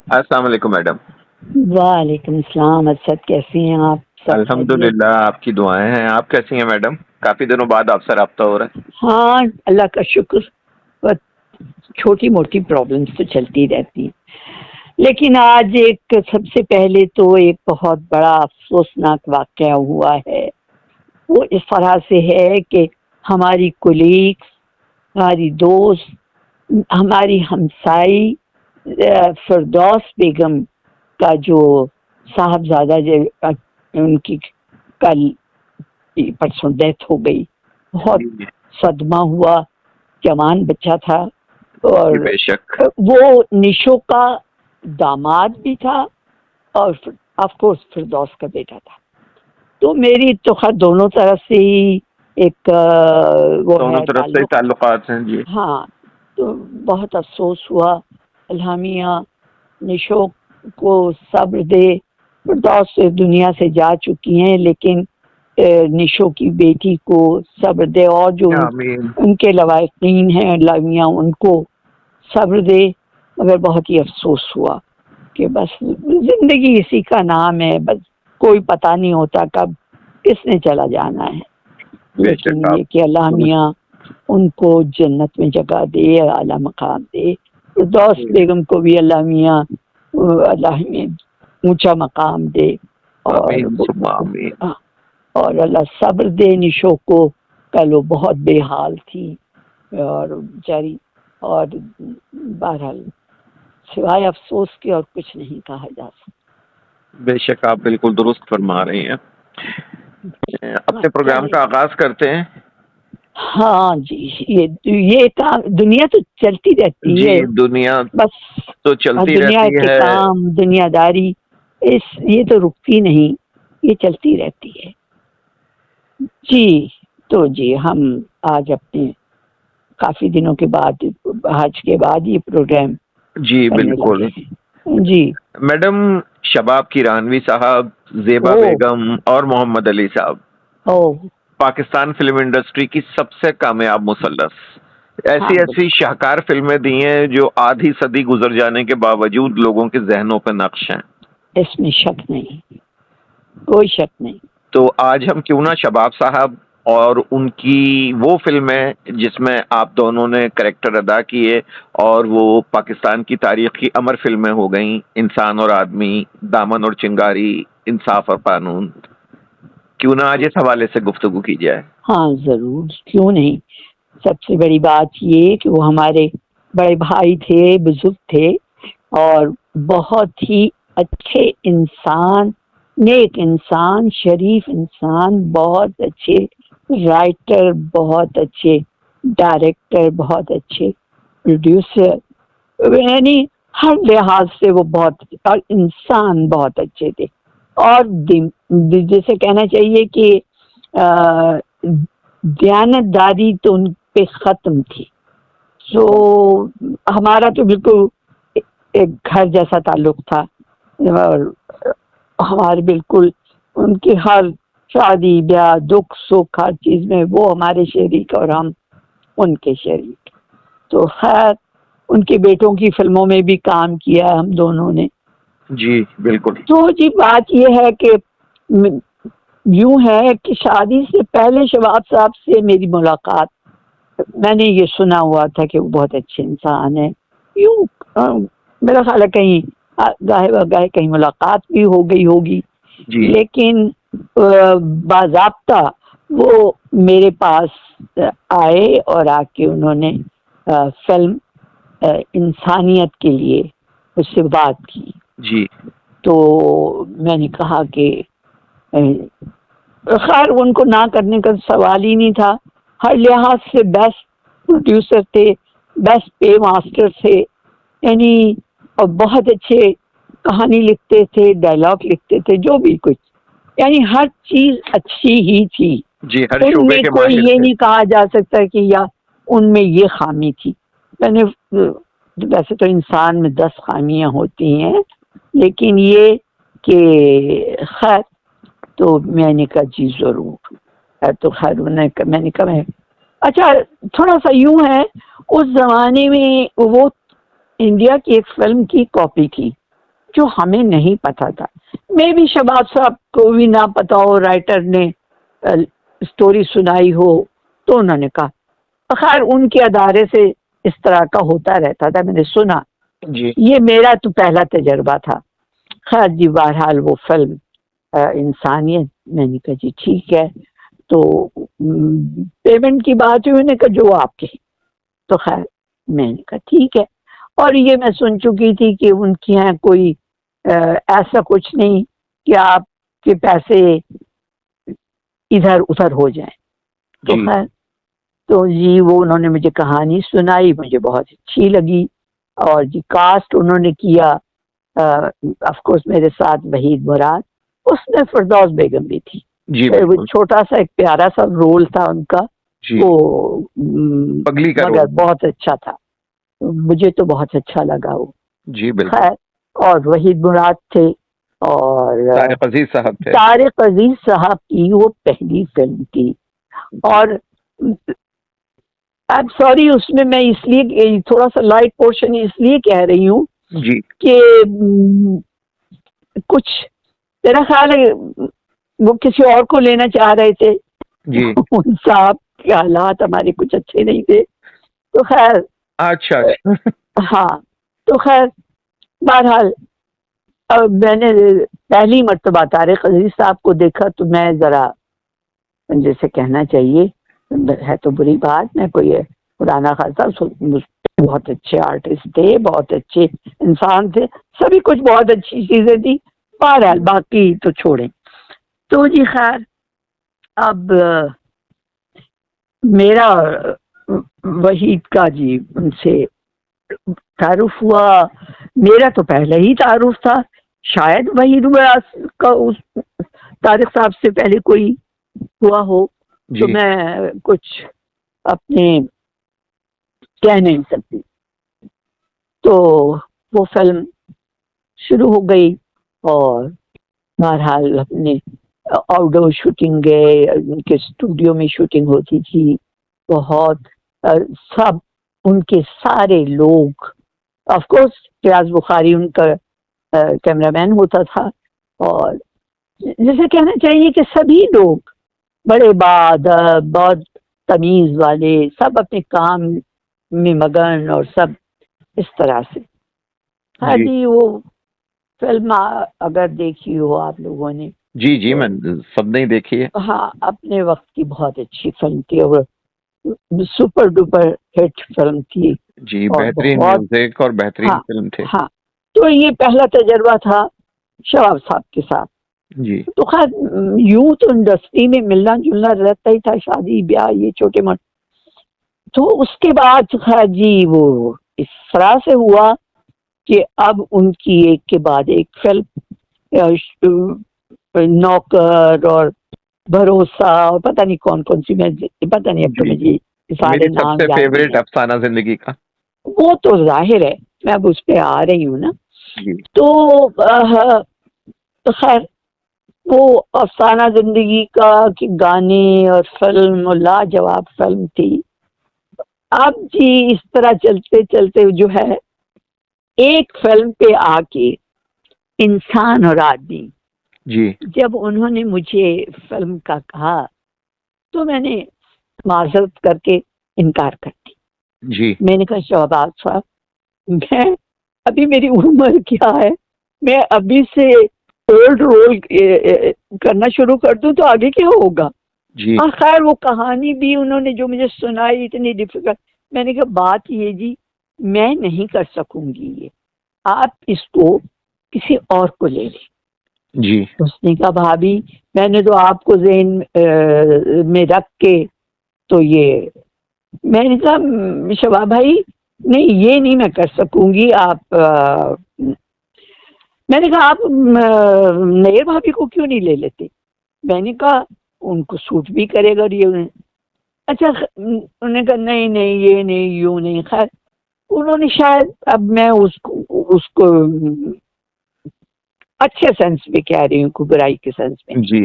अस्सलाम वालेकुम मैडम। वालेकुम सलाम। असद, कैसी हैं आप? सब खैरियत? अल्हम्दुलिल्लाह, आपकी दुआएं हैं। आप कैसी हैं मैडम? काफी दिनों बाद आपसे राब्ता हो रहा हाँ, अल्लाह का शुक्र। बस छोटी मोटी प्रॉब्लम्स तो चलती रहती हैं। लेकिन आज एक सबसे पहले तो एक बहुत बड़ा अफसोसनाक वाकया हुआ है। वो इस तरह से है कि हमारी कुलीग्स, हमारी दोस्त, हमारी हमसाई फिरदौस बेगम का जो साहबजादा उनकी कल परसों डेथ हो गई। बहुत है। जी सदमा हुआ। जवान बच्चा था जी, और बेशक। वो निशो का दामाद भी था और ऑफ कोर्स फिरदौस का बेटा था। तो मेरी तो खैर दोनों तरफ से ही एक वो दोनों है तरफ से ही ताल्लुक। ताल्लुकात हैं। जी हाँ, तो बहुत अफसोस हुआ। अल्हामिया निशो को सब्र दे। फिरदौस से दुनिया से जा चुकी हैं, लेकिन निशो की बेटी को सब्र दे, और जो आमीन। उनके लवाकिन हैं लामिया, उनको सब्र दे। मगर बहुत ही अफसोस हुआ कि बस जिंदगी इसी का नाम है, बस कोई पता नहीं होता कब किसने चला जाना है। बेशक लेकिन आप ये कि अल्लाह दुरुस्त। मियाँ उनको जन्नत में जगह दे, आला मकाम दे। फिरदौस बेगम को भी अल्लाह मियाँ अल्लाह में ऊंचा मकाम दे। और आमीन सुम्मा आमीन। और अल्लाह सब्र दे निशो को। कल वो बहुत बेहाल थी और बेचारी। और बहरहाल सिवाय अफसोस के और कुछ नहीं कहा जा सकता। बेशक आप बिल्कुल दुरुस्त फरमा रही हैं। अपने प्रोग्राम चलिए। का आगाज करते हैं। हाँ जी, ये काम दुनिया तो चलती रहती जी, है। दुनिया बस तो चलती दुनिया रहती के है। काम, दुनियादारी, ये तो रुकती नहीं, ये चलती रहती है। जी, तो जी हम आज अपने काफी दिनों के बाद, हज के बाद ये प्रोग्राम जी करने लगे बिल्कुल। हैं। जी। मैडम, शबाब किरानवी साहब, जेबा ओ। बेगम और मोहम्मद अली साहब ओ। पाकिस्तान फिल्म इंडस्ट्री की सबसे कामयाब मुसल्लस। हाँ, ऐसी ऐसी बिल्कुल। शाहकार फिल्में दी हैं जो आधी सदी गुजर जाने के बावजूद लोगों के जहनों पर नक्श हैं। इसमें शक नहीं, कोई शक नहीं। तो आज हम क्यों ना शबाब साहब और उनकी वो फिल्में जिसमें आप दोनों ने करेक्टर अदा किए और वो पाकिस्तान की तारीख की अमर फिल्में हो गईं, इंसान और आदमी, दामन और चिंगारी, इंसाफ और कानून, क्यों ना आज इस हवाले से गुफ्तगू की जाए। हाँ, जरूर, क्यों नहीं। सबसे बड़ी बात ये कि वो हमारे बड़े भाई थे, बुजुर्ग थे, और बहुत ही अच्छे इंसान, नेक इंसान, शरीफ इंसान, बहुत अच्छे राइटर, बहुत अच्छे डायरेक्टर, बहुत अच्छे प्रोड्यूसर, यानी हर लिहाज से वो बहुत, और इंसान बहुत अच्छे थे। और जैसे कहना चाहिए कि दयानतदारी तो उन पे खत्म थी। तो हमारा तो बिल्कुल एक घर जैसा ताल्लुक था। और हमारे बिल्कुल उनकी हर शादी ब्याह, दुख सुख, हर चीज में वो हमारे शरीक और हम उनके शरीक। तो खैर, उनके बेटों की फिल्मों में भी काम किया हम दोनों ने। जी बिल्कुल। तो जी बात यह है कि यूं है कि शादी से पहले शबाब साहब से मेरी मुलाकात, मैंने ये सुना हुआ था कि वो बहुत अच्छे इंसान है। यूं मेरा ख्याल है कहीं गाहे बगाहे कहीं मुलाकात भी हो गई होगी। जी लेकिन बाज़ाब्ता वो मेरे पास आए और आके उन्होंने फिल्म इंसानियत के लिए उससे बात की। जी। तो मैंने कहा कि खैर उनको ना करने का सवाल ही नहीं था। हर लिहाज से बेस्ट प्रोड्यूसर थे, बेस्ट पे मास्टर थे, यानी, और बहुत अच्छे कहानी लिखते थे, डायलॉग लिखते थे, जो भी कुछ, यानी हर चीज अच्छी ही थी। जी, हर शोबे उनमें के कोई माहिर ये थे। नहीं कहा जा सकता कि या उनमें ये खामी थी। मैंने वैसे तो इंसान में 10 खामियां होती हैं, लेकिन ये कि खैर, तो मैंने कहा जी जरूर। तो खैर मैंने कहा मैं, अच्छा, थोड़ा सा यूं है, उस जमाने में वो इंडिया की एक फिल्म की कॉपी थी, जो हमें नहीं पता था। मैं भी शबाब साहब को भी ना पता हो, राइटर ने स्टोरी सुनाई हो तो उन्होंने कहा। खैर उनके अदारे से इस तरह का होता रहता था, मैंने सुना जी ये मेरा तो पहला तजर्बा था। खैर जी बहरहाल वो फिल्म इंसानियत, मैंने कहा जी ठीक है। तो पेमेंट की बात हुई, उन्होंने कहा जो आपके। तो खैर मैंने कहा ठीक है। और ये मैं सुन चुकी थी कि उनके यहाँ कोई ऐसा कुछ नहीं कि आपके पैसे इधर उधर हो जाएं। तो जी खैर तो जी वो उन्होंने मुझे कहानी सुनाई, मुझे बहुत अच्छी लगी। और जी कास्ट उन्होंने किया, ऑफ कोर्स मेरे साथ वहीद मुराद, उसमें फिरदौस बेगम भी थी। जी वो बिल्कुल छोटा सा एक प्यारा सा रोल था उनका, जी। वो पगली का मगर रोल। बहुत अच्छा था, मुझे तो बहुत अच्छा लगा वो। जी बिल्कुल। खैर और वहीद मुराद थे और तारिक अजीज साहब थे। तारिक अजीज साहब की वो पहली फिल्म थी। और आई एम सॉरी, उसमें मैं इसलिए थोड़ा सा लाइट पोर्शन इसलिए कह रही हूँ जी कि कुछ मेरा ख्याल है वो किसी और को लेना चाह रहे थे। जी। उन साहब के हालात हमारे कुछ अच्छे नहीं थे, तो खैर अच्छा अच्छा। हाँ। तो खैर बहरहाल अब मैंने पहली मर्तबा तारिक अजीज साहब को देखा तो मैं जरा, जैसे कहना चाहिए है तो बुरी बात, मैं कोई पुराना खासा, बहुत अच्छे आर्टिस्ट थे, बहुत अच्छे इंसान थे, सभी कुछ बहुत अच्छी चीजें थी। बहरहाल बाकी तो छोड़ें। तो जी खैर अब मेरा वहीद का जी उनसे तारुफ हुआ। मेरा तो पहले ही तारुफ था, शायद वहीद का उस तारिक साहब से पहले कोई हुआ हो, तो जी मैं कुछ अपने कह नहीं सकती। तो वो फिल्म शुरू हो गई और बहरहाल अपने आउटडोर शूटिंग गए, उनके स्टूडियो में शूटिंग होती थी। बहुत सब उनके सारे लोग, ऑफ कोर्स रियाज बुखारी उनका कैमरामैन होता था। और जैसे कहना चाहिए कि सभी लोग बड़े बहुत तमीज वाले, सब अपने काम में मगन और सब इस तरह से। हाँ जी जी वो फिल्म अगर देखी हो आप लोगों ने जी जी। तो, मैं सब नहीं देखी है। हाँ अपने वक्त की बहुत अच्छी फिल्म थी और सुपर डुपर हिट फिल्म थी जी और बेहतरीन बहुत। म्यूजिक और बेहतरीन हाँ फिल्म थे। हाँ। तो ये पहला तजर्बा था शबाब साहब के साथ। जी तो खैर यूं तो इंडस्ट्री में मिलना जुलना रहता ही था, शादी ब्याह ये छोटे मोटे। तो उसके बाद खैर जी वो इस तरह से हुआ कि अब उनकी एक के बाद एक फिल्म, नौकर और भरोसा और पता नहीं कौन कौन सी, मैं पता नहीं, अब तो जी। मुझे सारे मेरी नाम सबसे याद नहीं फेवरेट है। अफसाना जिंदगी का। वो तो जाहिर है, मैं अब उस पे आ रही हूँ ना। जी तो तो खैर वो अफसाना जिंदगी का कि गाने और फिल्म लाजवाब फिल्म थी। अब जी इस तरह चलते चलते जो है एक फिल्म पे आके इंसान और आदमी, जी जब उन्होंने मुझे फिल्म का कहा तो मैंने माजरत करके इनकार कर दी। जी मैंने कहा शहबाज साहब, मैं अभी मेरी उम्र क्या है, मैं अभी से ओल्ड रोल करना शुरू कर दूं तो आगे क्या होगा। जी हाँ खैर वो कहानी भी उन्होंने जो मुझे सुनाई इतनी डिफिकल्ट, मैंने कहा बात ये जी मैं नहीं कर सकूंगी ये, आप इसको किसी और को ले लें। जी उसने कहा भाभी मैंने तो आपको ज़हन में रख के तो ये, मैंने कहा शबाब भाई नहीं ये नहीं मैं कर सकूंगी, आप मैंने कहा आप नैयर भाभी को क्यों नहीं ले लेते। मैंने कहा उनको सूट भी करेगा और ये अच्छा। उन्होंने कहा नहीं नहीं ये नहीं यूं नहीं। खैर उन्होंने शायद, अब मैं उसको उसको अच्छे सेंस में कह रही हूँ, बुराई के सेंस में नहीं, जी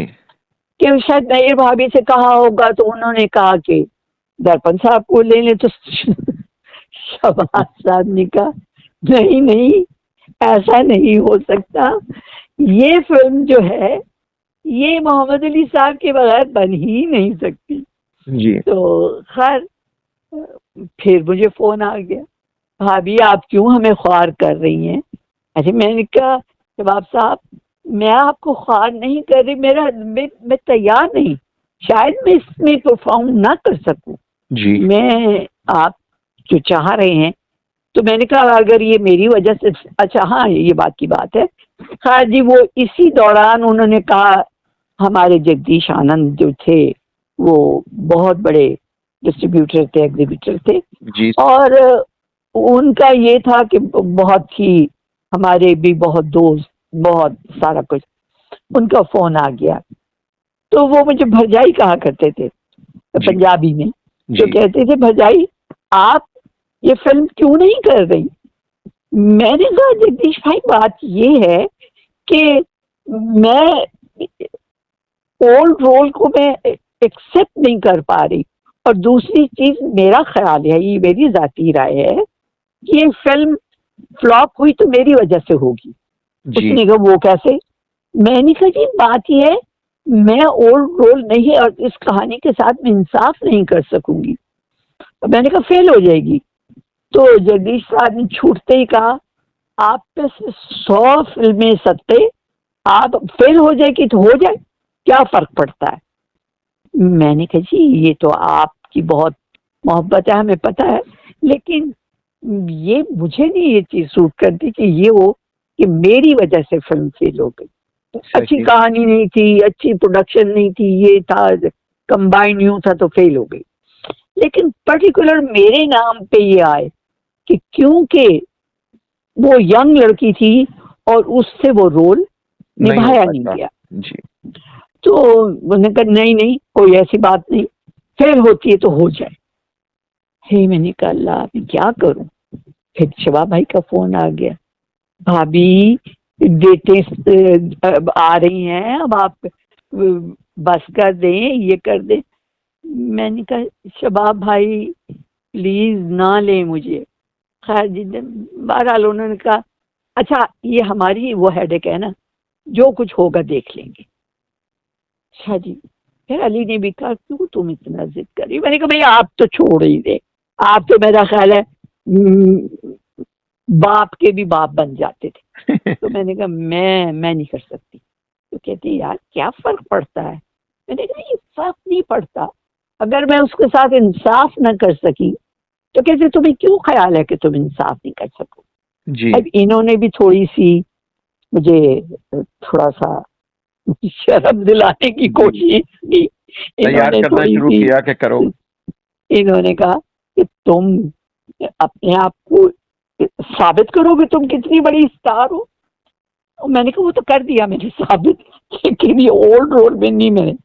कि शायद नैयर भाभी से कहा होगा तो उन्होंने कहा कि दर्पण साहब को ले लें। तो शहबाज साहब ने कहा नहीं नहीं ऐसा नहीं हो सकता, ये फिल्म जो है ये मोहम्मद अली साहब के बगैर बन ही नहीं सकती। जी। तो खैर फिर मुझे फोन आ गया, भाभी आप क्यों हमें ख्वार कर रही हैं? अरे मैंने कहा शबाब साहब मैं आपको ख्वार नहीं कर रही, मैं तैयार नहीं, शायद मैं इसमें परफॉर्म ना कर सकूं। जी। मैं आप जो चाह रहे हैं, तो मैंने कहा अगर ये मेरी वजह से, अच्छा हाँ ये बात की बात है। हाँ जी, वो इसी दौरान उन्होंने कहा, हमारे जगदीश आनंद जो थे वो बहुत बड़े डिस्ट्रीब्यूटर थे, एग्जीबिटर थे, जी। और उनका ये था कि बहुत ही हमारे भी बहुत दोस्त, बहुत सारा कुछ, उनका फोन आ गया। तो वो मुझे भरजाई कहा करते थे जी। पंजाबी में, तो जी। कहते थे भरजाई आप ये फिल्म क्यों नहीं कर रही? मैंने कहा जगदीश भाई बात ये है कि मैं ओल्ड रोल को मैं एक्सेप्ट नहीं कर पा रही, और दूसरी चीज मेरा ख्याल है, ये मेरी जाती राय है कि ये फिल्म फ्लॉप हुई तो मेरी वजह से होगी। जी। उसने कहा वो कैसे? मैंने कहा जी बात ये है, मैं ओल्ड रोल नहीं है और इस कहानी के साथ मैं इंसाफ नहीं कर सकूंगी। तो मैंने कहा फेल हो जाएगी। तो जगदीश साहब ने छूटते ही कहा आप पे से 100 फिल्में सत्ते, आप फेल हो जाएगी तो हो जाए, क्या फर्क पड़ता है? मैंने कहा जी ये तो आपकी बहुत मोहब्बत है, हमें पता है, लेकिन ये मुझे नहीं ये चीज सूट करती कि ये हो कि मेरी वजह से फिल्म फेल हो गई। अच्छी सही। कहानी नहीं थी, अच्छी प्रोडक्शन नहीं थी, ये था कंबाइंड यूं था तो फेल हो गई। लेकिन पर्टिकुलर मेरे नाम पे ये आए कि क्योंकि वो यंग लड़की थी और उससे वो रोल नहीं हो निभाया नहीं पाता। गया। जी। तो उन्होंने कहा नहीं नहीं कोई ऐसी बात नहीं, फेल होती है तो हो जाए। हे मैंने कहा अल्लाह मैं क्या करूं? फिर शिवा भाई का फोन आ गया, भाभी डेटें अब आ रही हैं, अब आप बस कर दें, ये कर दें। मैंने कहा शबाब भाई प्लीज ना ले मुझे। खैर जिस बहरहाल उन्होंने कहा अच्छा ये हमारी वो हेडेक है ना, जो कुछ होगा देख लेंगे। अच्छा जी। फिर अली ने भी कहा क्यों तुम इतना जिद कर रही? मैंने कहा भाई आप तो छोड़ ही दे, आप तो मेरा ख्याल है बाप के भी बाप बन जाते थे। तो मैंने कहा मैं नहीं कर सकती। तो कहती यार क्या फर्क पड़ता है? मैंने कहा ये फर्क नहीं पड़ता, अगर मैं उसके साथ इंसाफ न कर सकी तो कहते तुम्हें क्यों ख्याल है कि तुम इंसाफ नहीं कर सको? जी। अब इन्होंने भी थोड़ी सी मुझे थोड़ा सा शर्म दिलाने की कोशिश की। तैयार इन्होंने करना थोड़ी शुरू सी, किया कि करो। इन्होंने कहा कि तुम अपने आप को साबित करो कि तुम कितनी बड़ी स्टार हो। और मैंने कहा वो तो कर दिया मैंने साबित, लेकिन ये ओल्ड रोड में नहीं मैंने।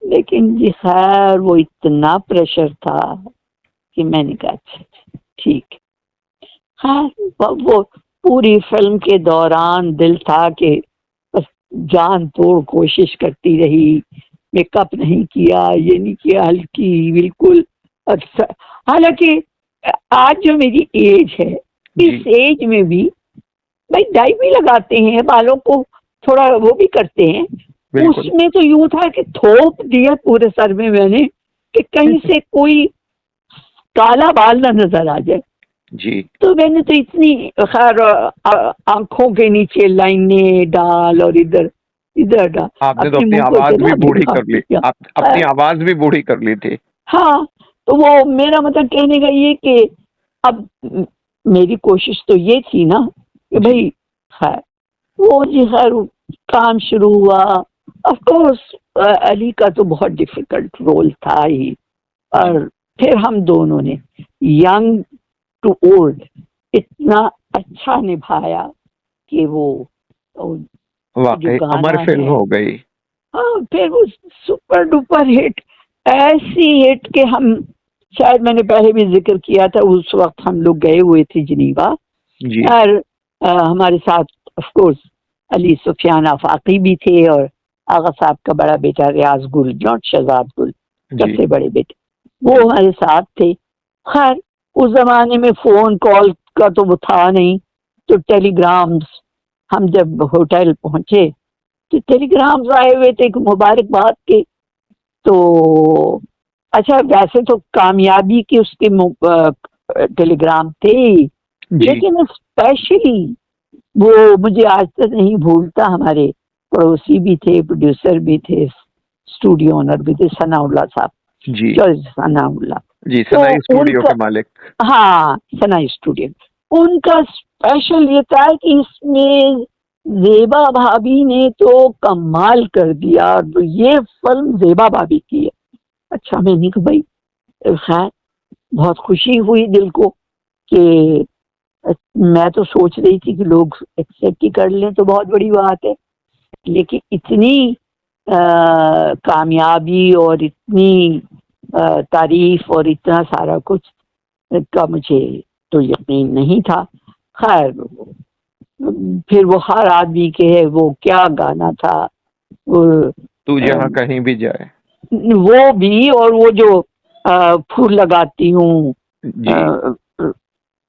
लेकिन जी खैर वो इतना प्रेशर था कि मैंने कहा अच्छा ठीक। हाँ वो पूरी फिल्म के दौरान दिल था कि बस जान तोड़ कोशिश करती रही, मेकअप नहीं किया, ये नहीं किया, हल्की बिल्कुल। अच्छा हालांकि आज जो मेरी एज है, इस एज में भी भाई डाई भी लगाते हैं, बालों को थोड़ा वो भी करते हैं। उसमें तो यूं था कि थोप दिया पूरे सर में मैंने कि कहीं से कोई काला बाल ना नजर आ जाए। जी। तो मैंने तो इतनी खैर आंखों के नीचे लाइनें डाल और इधर इधर डाल, आपने तो अपने अपनी मुंह को आवाज भी इतना बूढ़ी दिखा कर ली, दिया। आप अपनी आवाज भी बूढ़ी कर ली थी। हाँ तो वो मेरा मतलब कहने का ये कि अब मेरी कोशिश तो ये थी ना कि भाई खैर वो जी खैर काम शुरू हुआ। ऑफ कोर्स अली का तो बहुत डिफिकल्ट रोल था ही, और फिर हम दोनों ने यंग टू ओल्ड इतना अच्छा निभाया कि वो वाकई अमर फिल्म हो गई। हाँ फिर वो सुपर डुपर हिट, ऐसी हिट कि हम शायद मैंने पहले भी जिक्र किया था, उस वक्त हम लोग गए हुए थे जिनीवा और हमारे साथ ऑफ कोर्स अली सुफियान आफाकी भी थे और आगा साहब का बड़ा बेटा रियाज गुल, नॉट शहजाद गुल, सबसे बड़े बेटे, वो हमारे साथ थे। खैर उस जमाने में फोन कॉल का तो वो था नहीं, तो टेलीग्राम्स, हम जब होटल पहुंचे तो टेलीग्राम्स आए हुए थे मुबारकबाद के। तो अच्छा, वैसे तो कामयाबी के उसके टेलीग्राम थे, लेकिन स्पेशली वो मुझे आज तक नहीं भूलता, हमारे पड़ोसी भी थे, प्रोड्यूसर भी थे, स्टूडियो ओनर भी थे, सनाउल्लाह साहब जी सनाउल्लाह जी, तो सनाई स्टूडियो उनका, के मालिक। हाँ सनाई स्टूडियो, उनका स्पेशल ये था कि इसमें ज़ेबा भाभी ने तो कमाल कर दिया, ये फिल्म ज़ेबा भाभी की है। अच्छा, मैंने कहा भाई, खैर बहुत खुशी हुई दिल को कि मैं तो सोच रही थी कि लोग एक्सेप्ट ही कर लें तो बहुत बड़ी बात है, लेकिन इतनी कामयाबी और इतनी तारीफ और इतना सारा कुछ का मुझे तो यकीन नहीं था। खैर, फिर वो हर आदमी के है, वो क्या गाना था, वो तू जहाँ कहीं भी जाए, वो भी, और वो जो फूल लगाती हूँ,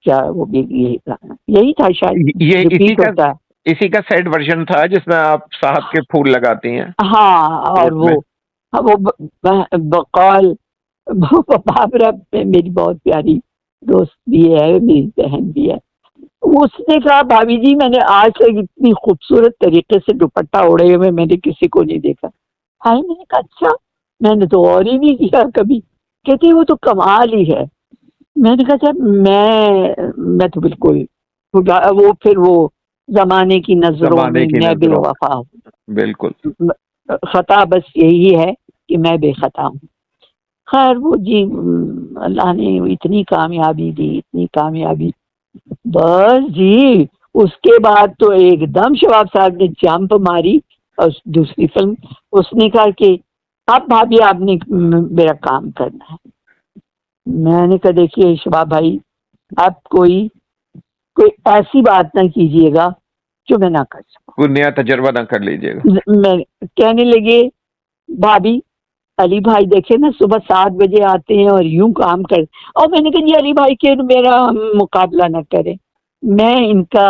क्या वो भी यही गाना, यही था शायद, ये रिपीट होता है। इसी का सेट वर्जन था जिसमें आप साहब के फूल लगाती हैं। हाँ, और वो बकौल बाबरा मेरी बहुत प्यारी दोस्त भी है, मेरी बहन भी है, उसने कहा भाभी जी, मैंने आज तक इतनी खूबसूरत तरीके से दुपट्टा ओढ़े हुए मैंने किसी को नहीं देखा। हाय, मैंने कहा अच्छा, मैंने तो और ही नहीं किया कभी। कहती वो तो कमाल ही है। मैंने कहा अच्छा, मैं तो बिल्कुल वो, फिर वो जमाने की नजरों में मैं बेवफा हूँ, बिल्कुल खता बस यही है कि मैं बेखता हूँ। खैर वो जी, अल्लाह ने इतनी कामयाबी दी, इतनी कामयाबी, बस जी उसके बाद तो एकदम शबाब साहब ने जंप मारी, और दूसरी फिल्म उसने कहा कि अब भाभी आपने मेरा काम करना है। मैंने कहा देखिए शबाब भाई, आप कोई ऐसी बात ना कीजिएगा जो मैं ना कर सकूं, कोई नया तजर्बा ना कर लीजिएगा। मैं कहने लगे भाभी, अली भाई देखे ना सुबह 7 बजे आते हैं और यूं काम कर, और मैंने कहा जी अली भाई के मेरा मुकाबला न करें, मैं इनका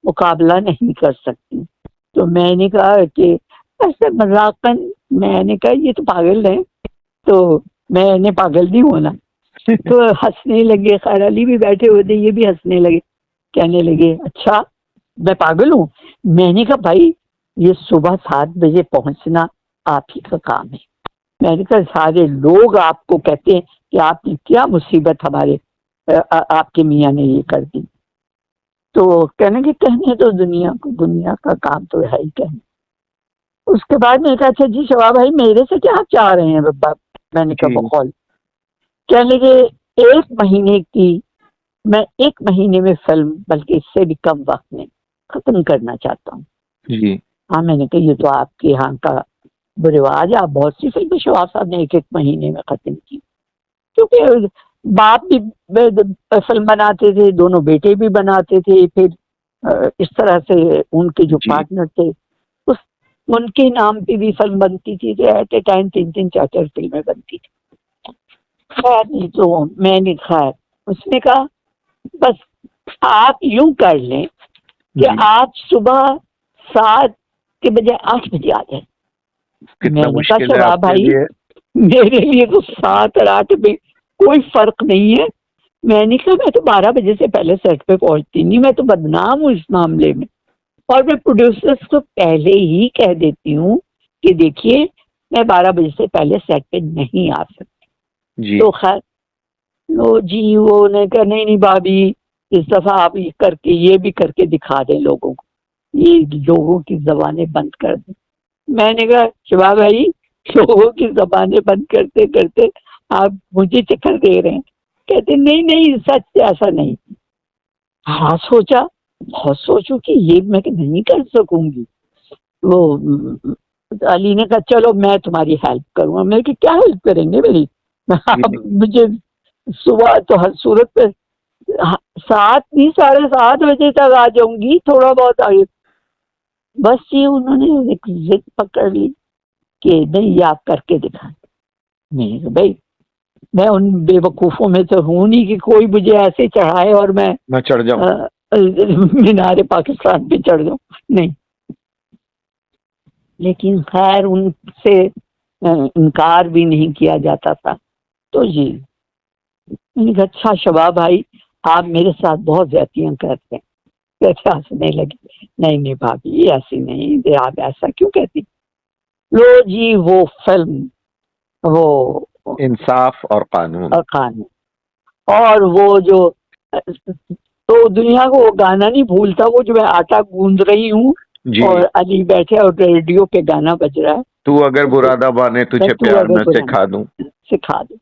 मुकाबला नहीं कर सकती। तो मैंने कहा कि ऐसे मजाकन, मैंने कहा ये तो पागल है, तो मैंने पागल नहीं होना। तो हंसने लगे, खैर अली भी बैठे हुए थे, ये भी हंसने लगे, कहने लगे अच्छा मैं पागल हूँ। मैंने कहा भाई, ये सुबह 7 बजे पहुंचना आप ही का काम है। मैंने कहा सारे लोग आपको कहते हैं कि आपने क्या मुसीबत हमारे आपके मियाँ ने ये कर दी। तो कहने के कहने तो दुनिया को, दुनिया का काम तो है ही कहने। उसके बाद मैंने कहा अच्छा जी शबाब भाई, मेरे से क्या आप चाह रहे हैं बाबा। मैंने कहा बकौल। कहने लगे 1 महीने की, मैं 1 महीने में फिल्म, बल्कि इससे भी कम वक्त में खत्म करना चाहता हूँ। हाँ, मैंने कहा ये तो आपके यहाँ का रिवाज है, आप बहुत सी फिल्में शबाब साहब ने 1-1 महीने में खत्म की, क्योंकि बाप भी फिल्म बनाते थे, दोनों बेटे भी बनाते थे, फिर इस तरह से उनके जो पार्टनर थे उनके नाम पे भी फिल्म बनती थी, तो एट ए टाइम 3-3, 4-4 फिल्में बनती थी। खैर नहीं, तो मैंने खैर उसने कहा बस आप यूं कर लें कि आप सुबह 7 के बजाय 8 बजे आ जाए। मैंने कहा शबाब भाई, मेरे लिए तो 7 और 8 में कोई फर्क नहीं है। मैंने कहा मैं तो 12 बजे से पहले सेट पे पहुंचती नहीं, मैं तो बदनाम हूँ इस मामले में, और मैं प्रोड्यूसर्स को पहले ही कह देती हूँ कि देखिए मैं 12 बजे से पहले सेट पे नहीं आ सकती। तो खैर लो जी, वो ने कहा नहीं नहीं भाभी, इस दफा आप ये करके, ये भी करके दिखा दें लोगों को, ये लोगों की जबानें बंद कर दें। मैंने कहा शबाब भाई, लोगों की जबानें बंद करते करते आप मुझे चक्कर दे रहे हैं। कहते नहीं नहीं सच ऐसा नहीं। हाँ सोचा, बहुत सोचू कि ये मैं नहीं कर सकूंगी। वो अली ने कहा चलो मैं तुम्हारी हेल्प करूंगा। मैं कि क्या हेल्प करेंगे मेरी, मुझे सुबह तो हर सूरत पे 7 नहीं 7:30 बजे तक आ जाऊंगी, थोड़ा बहुत आगे। बस ये उन्होंने एक जिद पकड़ ली कि नहीं ये आप करके दिखा। मैंने कहा भाई, मैं उन बेवकूफ़ों में तो हूँ नहीं कि कोई मुझे ऐसे चढ़ाए और मैं चढ़ जाऊं। मीनार पाकिस्तान पे चढ़ जाऊं, नहीं। लेकिन खैर उनसे इनकार भी नहीं किया जाता था। तो जी मैंने कहा अच्छा शबाब भाई आप मेरे साथ बहुत ज्यादतियां करते हैं। कैसे हंसने लगी, नहीं नहीं भाभी ऐसी नहीं, दे आप ऐसा क्यों कहती। लो जी वो फिल्म, वो इंसाफ और कानून। खान, और वो जो तो दुनिया को वो गाना नहीं भूलता, वो जो मैं आटा गूंद रही हूँ जी। और अली बैठे और रेडियो पे गाना बज रहा है, तू अगर बुरादा बाने तुझे तू प्यार अगर न सिखा दूं। सिखा दे।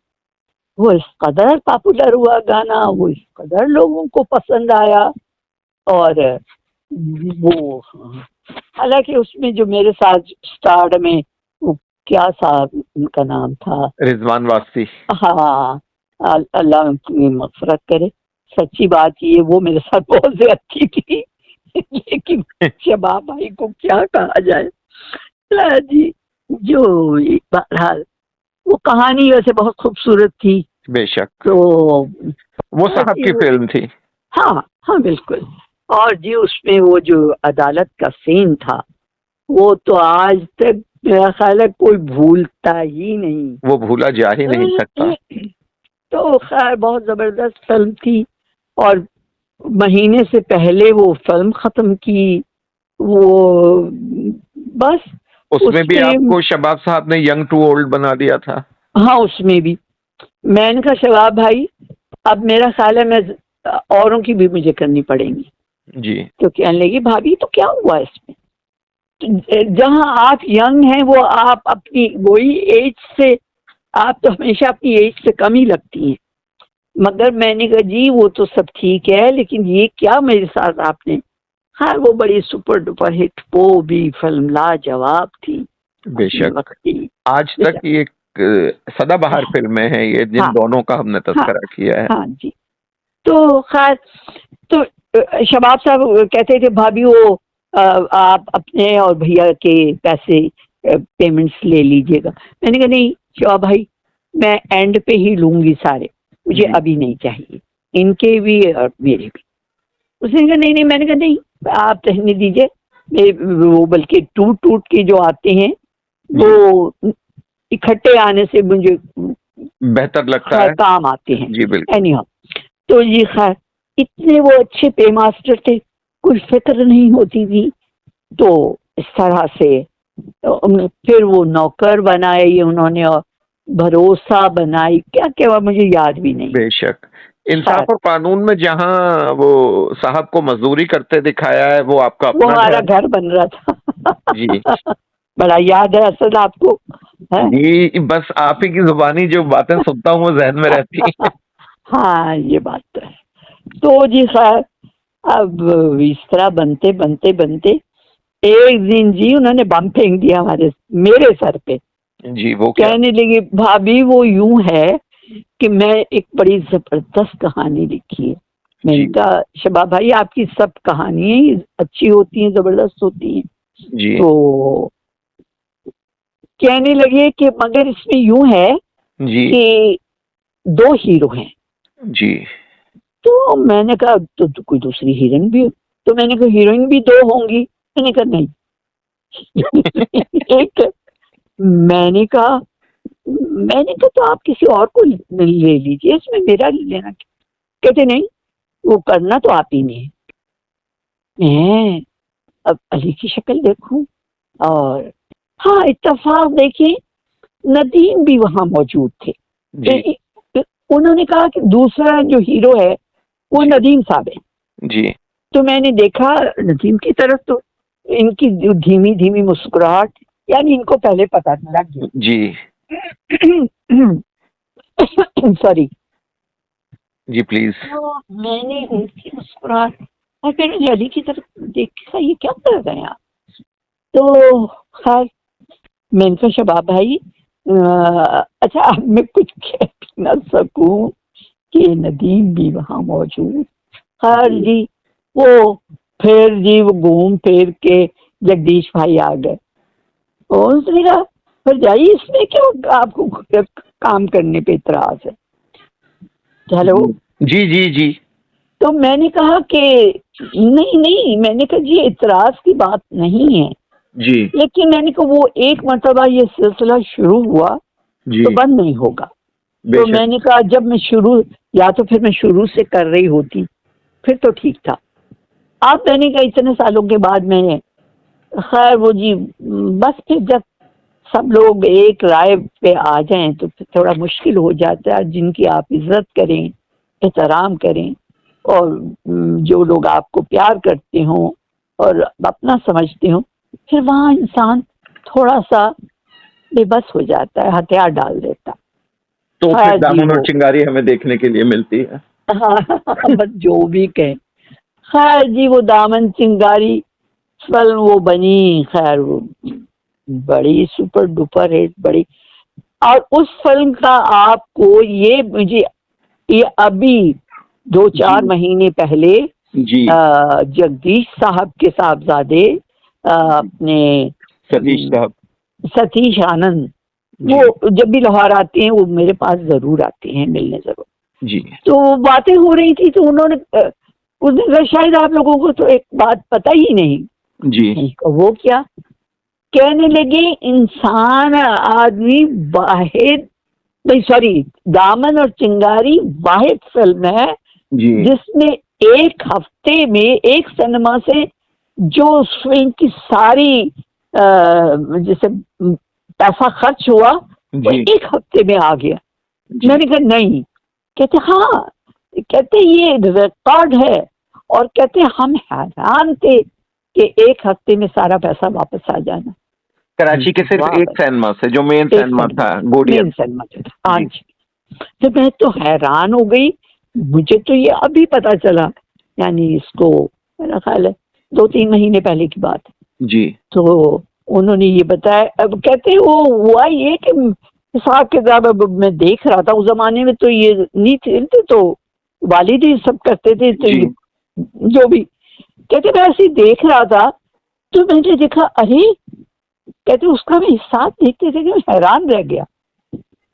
वो इस कदर पॉपुलर हुआ गाना, वो इस कदर लोगों को पसंद आया। और वो हालांकि उसमें जो मेरे साथ स्टार में वो क्या साहब उनका नाम था, रिजवान वासी। हाँ अल्लाह उनकी मगफरत करे। सच्ची बात ये वो मेरे साथ बहुत ज्यादती थी लेकिन शबाब भाई को क्या कहा जाए। ला जी जो बहरहाल वो कहानी वैसे बहुत खूबसूरत थी। बेशक। तो वो साहब की फिल्म थी। हाँ हाँ बिल्कुल। और जी उसमें वो जो अदालत का सीन था वो तो आज तक मेरा ख्याल है कोई भूलता ही नहीं, वो भूला जा ही नहीं सकता। तो खैर बहुत जबरदस्त फिल्म थी। और महीने से पहले वो फिल्म खत्म की। वो बस उसमें भी आपको शबाब साहब ने यंग टू ओल्ड बना दिया था। हाँ उसमें भी मैंने कहा शबाब भाई अब मेरा ख्याल है मैं औरों की भी मुझे करनी पड़ेंगी जी। तो कहने लगी भाभी तो क्या हुआ इसमें, जहाँ आप यंग हैं वो आप अपनी वही एज से, आप तो हमेशा अपनी एज से कम ही लगती हैं। मगर मैंने कहा जी वो तो सब ठीक है लेकिन ये क्या मेरे साथ आपने। हाँ वो बड़ी सुपर डुपर हिट, वो भी फिल्म लाजवाब थी। बेशक आज तक ये सदाबहार फिल्में हैं ये, जिन हाँ, दोनों का हमने तज़किरा किया है। हाँ जी। तो खैर तो शबाब साहब कहते थे भाभी वो आप अपने और भैया के पैसे पेमेंट्स ले लीजिएगा। मैंने कहा नहीं शबाब भाई मैं एंड पे ही लूंगी सारे, मुझे अभी नहीं चाहिए, इनके भी और मेरे भी। उसने कहा नहीं नहीं, मैंने कहा नहीं आप रहने दीजिए, वो बल्कि टूट टूट के जो आते हैं वो इकट्ठे आने से मुझे बेहतर लगता है, काम आते हैं। जी बिल्कुल। एनीहाउ तो ये खैर इतने वो अच्छे पे मास्टर थे, कुछ फिक्र नहीं होती थी। तो इस तरह से फिर वो नौकर बनाए उन्होंने और भरोसा बनाई, क्या क्या मुझे याद भी नहीं। बेशक इंसाफ और कानून में जहाँ वो साहब को मजदूरी करते दिखाया है वो आपका अपना हमारा घर बन रहा था जी बड़ा याद है असल आपको है? जी बस आप ही की जुबानी जो बातें सुनता हूँ वो जहन में रहती है हाँ ये बात तो है। तो जी खैर अब इस तरह बनते बनते बनते एक दिन जी उन्होंने बम फेंक दिया मेरे सर पे। जी वो क्या? कहने लगी भाभी वो यूं है कि मैं एक बड़ी जबरदस्त कहानी लिखी है। मैंने कहा शबाब भाई आपकी सब कहानियां अच्छी होती हैं, जबरदस्त होती हैं जी। तो कहने लगे कि मगर इसमें यूं है जी कि 2 हीरो हैं। जी तो मैंने कहा तो कोई दूसरी हीरोइन भी हो? तो मैंने कहा हीरोइन भी 2 होंगी। मैंने कहा नहीं एक मैंने कहा तो आप किसी और को ले लीजिए, इसमें मेरा लेना। कहते नहीं वो करना तो आप ही ने है। मैं अब अली की शक्ल देखूं और हाँ इत्तेफाक देखिए नदीम भी वहां मौजूद थे। उन्होंने कहा कि दूसरा जो हीरो है वो नदीम साहब है जी। तो मैंने देखा नदीम की तरफ तो इनकी धीमी धीमी मुस्कुराहट, यानी इनको पहले पता लग गया जी सॉरी जी प्लीज। तो मैंने उनकी मुस्कुराहट और फिर अली की तरफ देखा ये क्या कर रहे हैं आप। तो खैर मैंने कहा शबाब भाई अच्छा अब मैं कुछ कह भी ना सकूं कि नदीम भी वहां मौजूद। खैर जी वो फिर जी वो घूम फिर के जगदीश भाई आ गए और उसने कहा फिर जाइए इसमें क्यों आपको काम करने पे इतराज है। हेलो जी जी जी तो मैंने कहा कि नहीं नहीं, मैंने कहा जी इतराज की बात नहीं है जी लेकिन मैंने कहा वो एक मरतबा ये सिलसिला शुरू हुआ जी तो बंद नहीं होगा। तो बेशक मैंने कहा जब मैं शुरू, या तो फिर मैं शुरू से कर रही होती फिर तो ठीक था। आप मैंने कहा इतने सालों के बाद मैंने, खैर वो जी बस फिर जब सब लोग एक राय पे आ जाएं तो फिर थोड़ा मुश्किल हो जाता है। जिनकी आप इज्जत करें, एहतराम करें और जो लोग आपको प्यार करते हों और अपना समझते हो, फिर वहाँ इंसान थोड़ा सा बेबस हो जाता है, हथियार डाल देता। तो फिर खैर जी दामन और वो चिंगारी हमें देखने के लिए मिलती है। हाँ बस जो भी कहें। खैर जी वो दामन चिंगारी फिल्म वो बनी, खैर वो बड़ी सुपर डुपर हिट, बड़ी। और उस फिल्म का आपको ये मुझे ये अभी 2-4 जी महीने पहले जी जगदीश साहब के साहबजादे अपने सतीश साहब सतीश आनंद, जी वो जब भी लाहौर आते हैं वो मेरे पास जरूर आते हैं मिलने जरूर। जी तो बातें हो रही थी तो उन्होंने उसने कहा शायद आप लोगों को तो एक बात पता ही नहीं। जी मैंने कहा, वो क्या? कहने लगे इंसान आदमी वाहिद, नहीं सॉरी, दामन और चिंगारी वाहिद फिल्म है जी जिसमें एक हफ्ते में एक सिनेमा से जो उस फिल्म की सारी जैसे पैसा खर्च हुआ वो जी एक हफ्ते में आ गया। जी मैंने कहा नहीं। कहते हाँ, कहते ये रिकॉर्ड है। और कहते हम हैरान थे कि एक हफ्ते में सारा पैसा वापस आ जाना। कराची के सिर्फ वाह, एक सिनेमा से, जो मेन एक सिनेमा सिनेमा, था गोडियन। मेन सिनेमा था, हाँ जी जी। तो मैं तो हैरान हो गई, मुझे तो ये अभी पता चला, यानी इसको मेरा ख्याल है 2-3 महीने पहले की बात है। जी तो उन्होंने ये बताया। अब कहते वो हुआ ये कि हिसाब किताब अब मैं देख रहा था, उस जमाने में तो ये नहीं थे तो वालिद ही सब करते थे, तो जी ये जो भी। कहते मैं ऐसे ही देख रहा था तो मैंने देखा, अरे कहते उसका मैं हिसाब देखते थे कि मैं हैरान रह गया।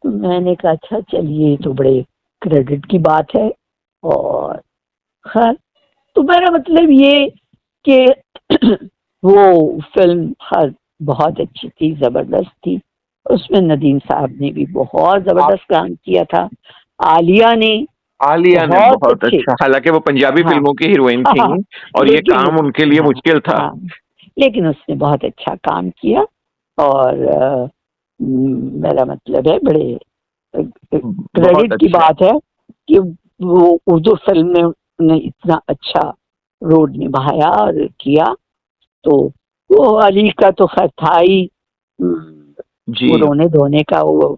तो मैंने कहा अच्छा चलिए तो बड़े क्रेडिट की बात है। और खैर, तो मेरा मतलब ये कि वो फिल्म हर बहुत अच्छी थी, जबरदस्त थी। उसमें नदीम साहब ने भी बहुत जबरदस्त काम किया था। आलिया ने आलिया ने बहुत बहुत अच्छे, अच्छा, हालांकि वो पंजाबी हाँ फिल्मों की हीरोइन थी हाँ, और ये लेकिन काम उनके लिए हाँ मुश्किल था। हाँ, लेकिन उसने बहुत अच्छा काम किया। और मेरा मतलब है बड़े बहुत क्रेडिट की अच्छा। बात है कि वो उर्दू फिल्म में उन्होंने इतना अच्छा रोल निभाया और किया। तो वो अली का तो खैर था ही, जी वो रोने धोने का वो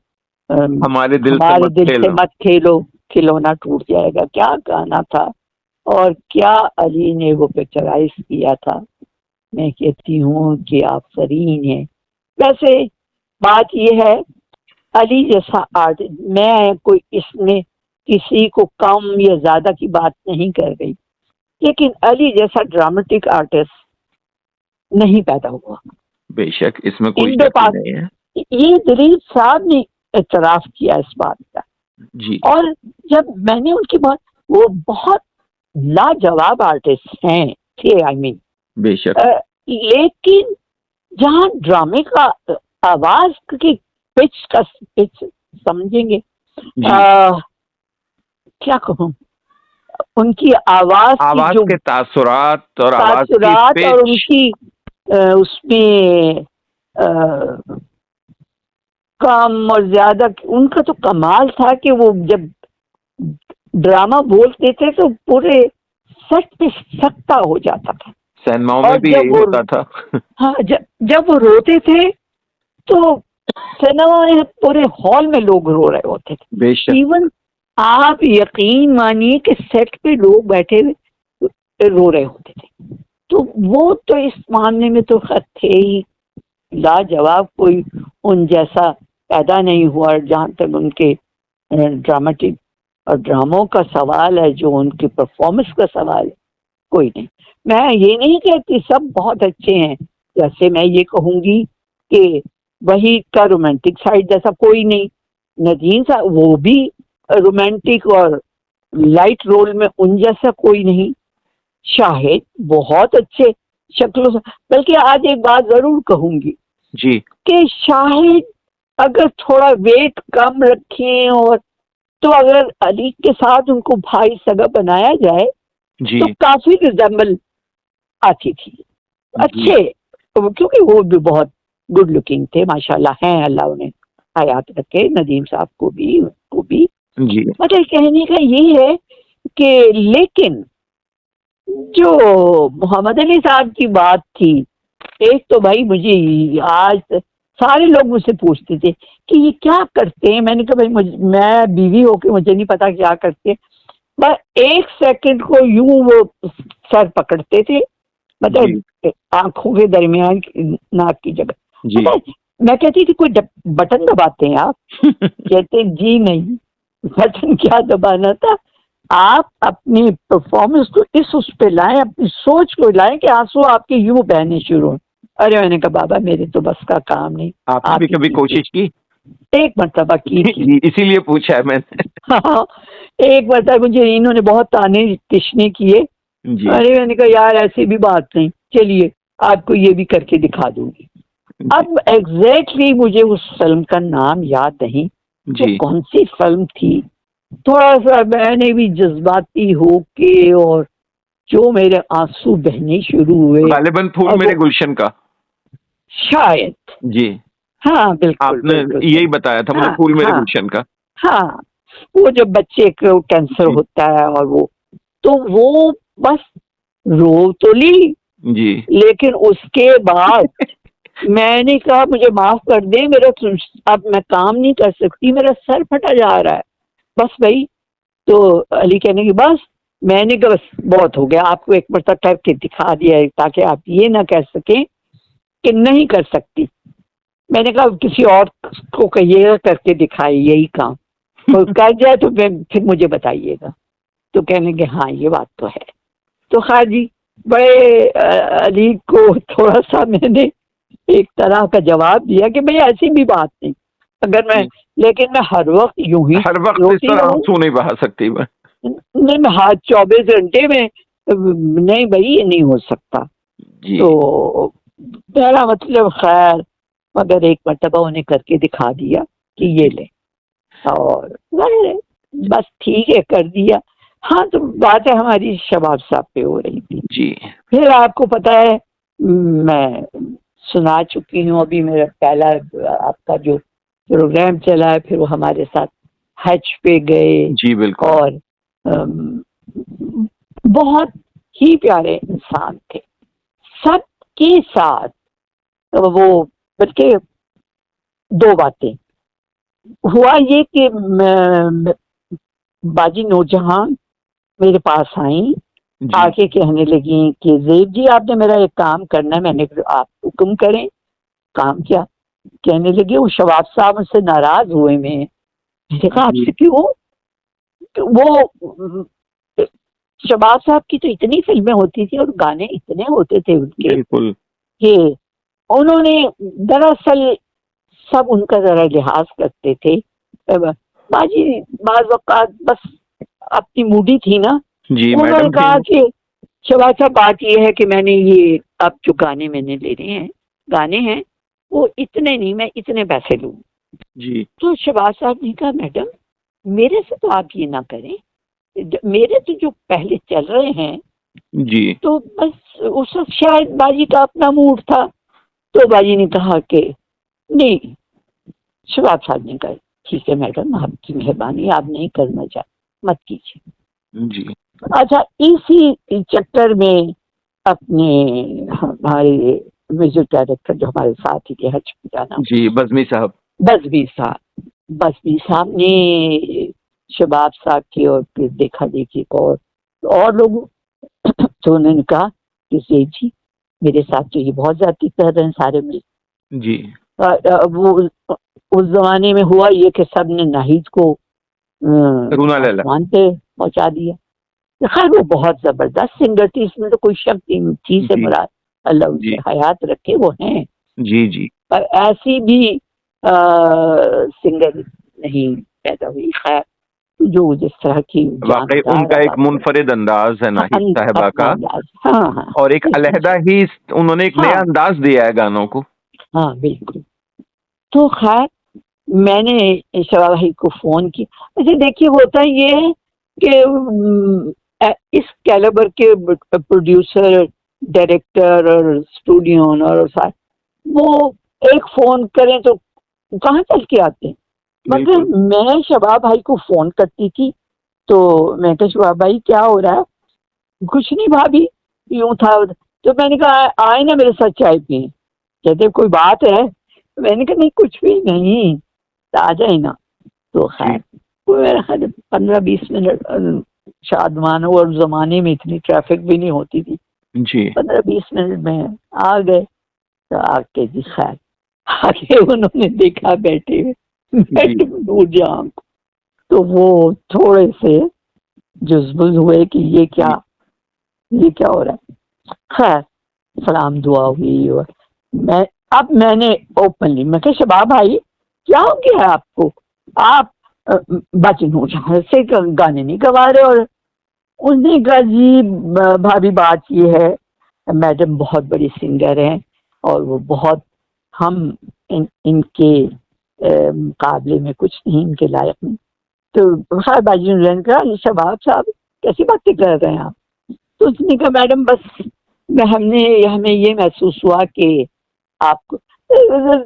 हमारे दिल से हमारे मत दिल से खेलो। मत खेलो खिलौना टूट जाएगा, क्या गाना था। और क्या अली ने वो पिक्चराइज किया था। मैं कहती हूँ कि आप फरीन हैं। वैसे बात ये है, अली जैसा आर्टिस्ट, मैं कोई इसमें किसी को कम या ज्यादा की बात नहीं कर रही, लेकिन अली जैसा ड्रामेटिक आर्टिस्ट नहीं पैदा हुआ बेशक इसमें कोई इंडो शक ही पाक। नहीं है। ये दिलीप साहब ने इतराफ किया इस बात का। जी और जब मैंने उनकी बात, वो बहुत लाजवाब आर्टिस्ट हैं थे, आई मीन। बेशक लेकिन जहाँ ड्रामे का आवाज की पिच समझेंगे, जी क्या कहूँ, उनकी आवाज की आवाज जो के तासुरात और आवाज की तासुरात और पिच। उनकी उसमें कम और ज्यादा, उनका तो कमाल था कि वो जब ड्रामा बोलते थे तो पूरे सच पे सख्ता हो जाता था। सिनेमाओं में और भी यही जब वो, होता था। हाँ, जब वो रोते थे तो सिनेमा में पूरे हॉल में लोग रो रहे होते थे। बेशक इवन आप यकीन मानिए कि सेट पे लोग बैठे हुए रो रहे होते थे। तो वो तो इस मामले में तो खैर थे ही लाजवाब, कोई उन जैसा पैदा नहीं हुआ जहाँ तक उनके ड्रामेटिक और ड्रामों का सवाल है, जो उनकी परफॉर्मेंस का सवाल है, कोई नहीं। मैं ये नहीं कहती सब बहुत अच्छे हैं, जैसे मैं ये कहूंगी कि वही का रोमांटिक साइड जैसा कोई नहीं। नदीम साहब वो भी रोमांटिक और लाइट रोल में उन जैसा कोई नहीं। शाहिद बहुत अच्छे शक्लों से, बल्कि आज एक बात जरूर कहूंगी जी कि शाहिद अगर थोड़ा वेट कम रखें, और तो अगर अली के साथ उनको भाई सगा बनाया जाए जी तो काफी रिजेंबल आती थी। अच्छे, क्योंकि वो भी बहुत गुड लुकिंग थे माशाल्लाह हैं, अल्लाह उन्हें हयात रखे, नदीम साहब को भी, उनको भी। जी मतलब कहने का ये है कि लेकिन जो मोहम्मद अली साहब की बात थी, एक तो भाई मुझे आज सारे लोग मुझसे पूछते थे कि ये क्या करते हैं। मैंने कहा भाई मैं बीवी होके मुझे नहीं पता क्या करते हैं। बस एक सेकंड को यूं वो सर पकड़ते थे, जी मतलब आंखों के दरमियान नाक की जगह। जी पता है, मैं कहती थी कोई बटन दबाते हैं आप? कहते जी नहीं, बटन क्या दबाना था, आप अपनी परफॉर्मेंस को उस पे लाएं, अपनी सोच को लाएं कि आंसू आपके यूं बहने शुरू हो। अरे मैंने कहा बाबा मेरे तो बस का काम नहीं। आपने भी कभी कोशिश की? एक मरतबा की थी। इसीलिए पूछा है मैंने। हाँ, एक मरतबा मुझे इन्होंने बहुत ताने तिशने किए। जी अरे मैंने कहा यार ऐसी भी बात नहीं, चलिए आपको ये भी करके दिखा दूंगी। अब एग्जैक्टली मुझे उस फिल्म का नाम याद नहीं, वो जी कौन सी फिल्म थी। थोड़ा सा मैंने भी जज्बाती होके, और जो मेरे आंसू बहने शुरू हुए। गालिबन फूल और मेरे गुलशन का। शायद, जी हाँ बिल्कुल आपने बिल्कुल यही बताया था मुझे, हाँ फूल मेरे हाँ गुलशन का। हाँ, वो जब बच्चे को कैंसर जी होता है, और वो बस रो तो ली, जी लेकिन उसके बाद मैंने कहा मुझे माफ कर दे, मेरा अब मैं काम नहीं कर सकती, मेरा सर फटा जा रहा है बस भाई। तो अली कहने की बस, मैंने कहा बस बहुत हो गया, आपको एक मरतबा करके दिखा दिया है ताकि आप ये ना कह सकें कि नहीं कर सकती। मैंने कहा किसी और को कहिएगा करके दिखाए यही काम, और कर जाए तो फिर मुझे बताइएगा। तो कहने के हाँ ये बात तो है। तो खैर जी, बड़े अली को थोड़ा सा मैंने एक तरह का जवाब दिया कि भाई ऐसी भी बात नहीं, अगर मैं, लेकिन मैं हर वक्त यूं ही हर वक्त इस रोती तरह रहूं, आंसू नहीं बहा सकती मैं। नहीं मैं हाथ 24 घंटे में, नहीं भाई ये नहीं हो सकता। जी तो मेरा मतलब खैर, मगर एक मरतबा उन्हें करके दिखा दिया कि ये ले, और बस ठीक है कर दिया। हाँ, तो बात है हमारी शबाब साहब पे हो रही थी। जी फिर आपको पता है मैं सुना चुकी हूँ, अभी मेरा पहला आपका जो प्रोग्राम चला है, फिर वो हमारे साथ हज पे गए, जी बिल्कुल। और अम, बहुत ही प्यारे इंसान थे सबके साथ। वो बल्कि दो बातें हुआ ये कि बाजी नूरजहां मेरे पास आई, जी आके कहने लगी कि ज़ेब जी आपने मेरा एक काम करना है। मैंने कहा आप हुक्म करें, काम क्या? कहने लगी वो शवाब साहब मुझसे नाराज हुए में। मैंने कहा जी आपसे क्यों? तो वो शबाब साहब की तो इतनी फिल्में होती थी और गाने इतने होते थे उनके बिल्कुल। कि उन्होंने दरअसल सब उनका जरा लिहाज करते थे। बाजी बाज वक़्त बस अपनी मूडी थी ना। जी उन्होंने मैडम थी कहा वो। कि शबाब साहब बात ये है कि मैंने ये अब जो गाने मैंने लेने हैं, गाने हैं वो इतने नहीं, मैं इतने पैसे लूँ। जी तो शबाज साहब ने कहा मैडम मेरे से तो आप ये ना करें, मेरे तो जो पहले चल रहे हैं। जी तो बस उस वक्त शायद बाजी का अपना मूड था, तो बाजी ने कहा कि नहीं। शबाब साहब ने कहा ठीक है मैडम आपकी मेहरबानी, आप नहीं करना चाहते मत कीजिए। जी अच्छा, इसी चक्कर में अपने हमारे म्यूजिक डायरेक्टर जो हमारे साथ ही थे हज पे जाना, जी बज़मी साहब। बसबी साहब ने शबाब साहब की और फिर देखा देखी को और लोगों तो उन्होंने कहा कि सेठ जी मेरे साथ तो ये बहुत ज्यादती कर रहे हैं सारे मिल। जी वो उस जमाने में हुआ ये कि सब ने नाहिद को रूना लैला। आसमान पे पहुंचा दिया। खैर वो बहुत जबरदस्त सिंगर थी, इसमें तो कोई शक नहीं थी से जी मुराद, अल्लाह जी उनसे हयात रखे, वो हैं। जी जी पर ऐसी भी सिंगर नहीं पैदा हुई। खैर जो जिस तरह की वाकई जानकार उनका एक अदाकार, मुनफरिद अंदाज है नाहिद साहिबा अपना का, अंदाज, हाँ हाँ और एक अलहदा ही उन्होंने एक नया हाँ अंदाज दिया है गानों को। हाँ बिल्कुल। तो खैर मैंने शबा भाई को फोन किया। अच्छा देखिए, होता ये है कि इस कैलिबर के प्रोड्यूसर, डायरेक्टर और स्टूडियो ओनर और साथ वो एक फोन करें तो कहाँ चल के आते हैं। मगर बिल्कुल। मैं शबाब भाई को फोन करती थी तो मैं कहा शबाब भाई क्या हो रहा है, कुछ नहीं भाभी, यूं था। तो मैंने कहा आए ना मेरे साथ चाय पिए। कहते कोई बात है? मैंने कहा नहीं कुछ भी नहीं, तो आ जाए ना। तो जी खैर वो मेरा ख्याल 15-20 मिनट शादमानो, और जमाने में इतनी ट्रैफिक भी नहीं होती थी, जी 15-20 मिनट में आ गए। तो आके जी खैर आगे उन्होंने देखा बैठे हुए, जी बैठ दूर जहाँ, तो वो थोड़े से जुज्बुज हुए कि जी ये क्या हो रहा है। खैर सलाम दुआ हुई, और मैं अब मैंने ओपनली मैं कहा शबाब भाई क्या हो गया है आपको, आप बचनू से गाने नहीं गवा रहे। और उसने कहा जी भाभी बात ये है, मैडम बहुत बड़ी सिंगर हैं और वो बहुत, हम इनके मुकाबले में कुछ नहीं, इनके लायक नहीं। तो खैर बाजी ने कहा ये शबाब साहब कैसी बातें कर रहे हैं आप। तो उसने कहा मैडम बस हमें ये महसूस हुआ कि आपको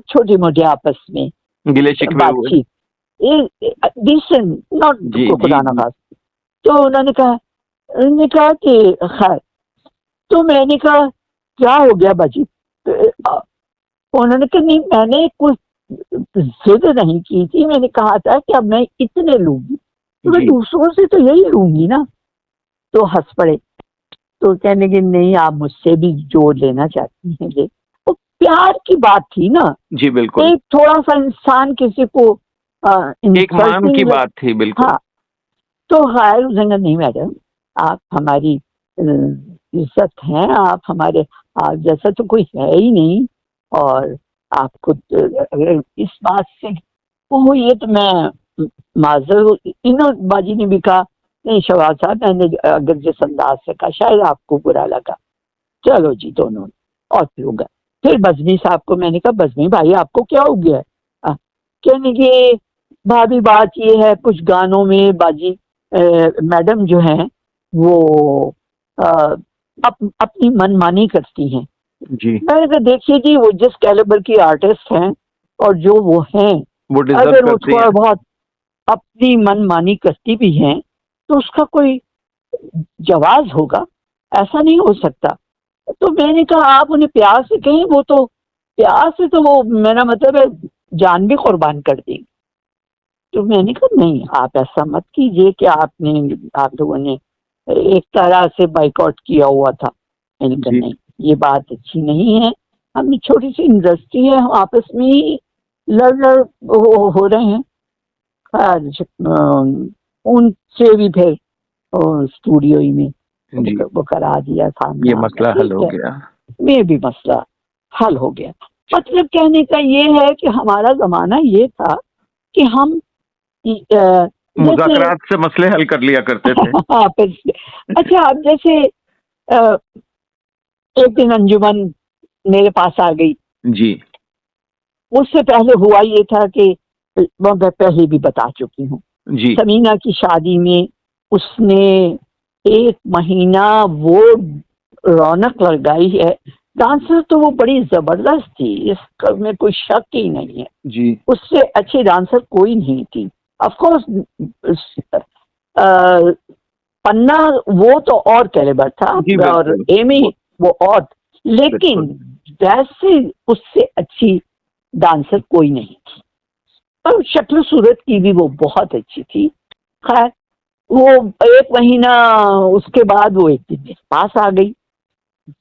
छोटी मोटी आपस में गिले शिकवे हुए। बातचीत डिसेंट, नॉट जी जी खुदा ना जी खास। तो उन्होंने कहा कि खैर, तो मैंने कहा क्या हो गया बाजी। तो उन्होंने कहा नहीं मैंने कुछ जिद नहीं की थी, मैंने कहा था कि अब मैं इतने लूंगी तो मैं जी दूसरों से तो यही लूंगी ना। तो हंस पड़े। तो कहने कि नहीं आप मुझसे भी जोड़ लेना चाहती हैं ये, वो प्यार की बात थी ना। जी बिल्कुल। एक थोड़ा सा इंसान किसी को एक मान की इंसल्टिंग, बात थी बिल्कुल। हाँ। तो खैर उसने कहा नहीं मैडम, आप हमारी इज्जत हैं, आप हमारे, आप जैसा तो कोई है ही नहीं। और आपको अगर इस बात से वो हुई है तो मैं माजर, इन बाजी ने भी कहा नहीं शवाब साहब मैंने अगर जिस अंदाज से कहा शायद आपको बुरा लगा। चलो जी दोनों, और फिर होगा। फिर बजमी साहब को मैंने कहा बजमी भाई आपको क्या हो गया है। कहने के भाभी बात ये है कुछ गानों में बाजी मैडम जो है वो अपनी मनमानी करती हैं। जी मैंने कहा देखिए जी वो जिस कैलिबर की आर्टिस्ट हैं और जो वो हैं, वो डिजर्व अगर वो करती थोड़ा हैं। बहुत अपनी मनमानी करती भी हैं तो उसका कोई जवाब होगा, ऐसा नहीं हो सकता। तो मैंने कहा आप उन्हें प्यार से कहें, वो तो प्यार से तो वो मेरा मतलब है जान भी कुर्बान कर देंगे। तो मैंने कहा नहीं आप ऐसा मत कीजिए कि आप लोगों ने एक तरह से बाइकआउट किया हुआ था। मैंने कहा जी नहीं ये बात अच्छी नहीं है, हम छोटी सी इंडस्ट्री है, हम आपस में ही लड़ हो रहे हैं। खैर, उनसे भी फिर स्टूडियो ही में जी वो करा दिया सामने ये आ गया, मसला हल ठीक हो है, गया। में भी मसला हल हो गया। मतलब कहने का ये है कि हमारा जमाना ये था कि हम जैसे मुज़ाकरात से मसले हल कर लिया करते थे। आपस में, अच्छा आप जैसे अ, एक दिन अंजुमन मेरे पास आ गई। जी उससे पहले हुआ ये था कि वो मैं पहले भी बता चुकी हूँ, जी समीना की शादी में उसने 1 महीना वो रौनक लगाई है। डांसर तो वो बड़ी जबरदस्त थी, इसमें कोई शक ही नहीं है, जी उससे अच्छी डांसर कोई नहीं थी। ऑफ कोर्स पन्ना वो तो और कैलिबर था, जी और बिल्कुल। एमी वो और, लेकिन बिल्कुल वैसे उससे अच्छी डांसर कोई नहीं थी। और शक्ल सूरत की भी वो बहुत अच्छी थी। खैर वो 1 महीना उसके बाद वो एक दिन मेरे पास आ गई।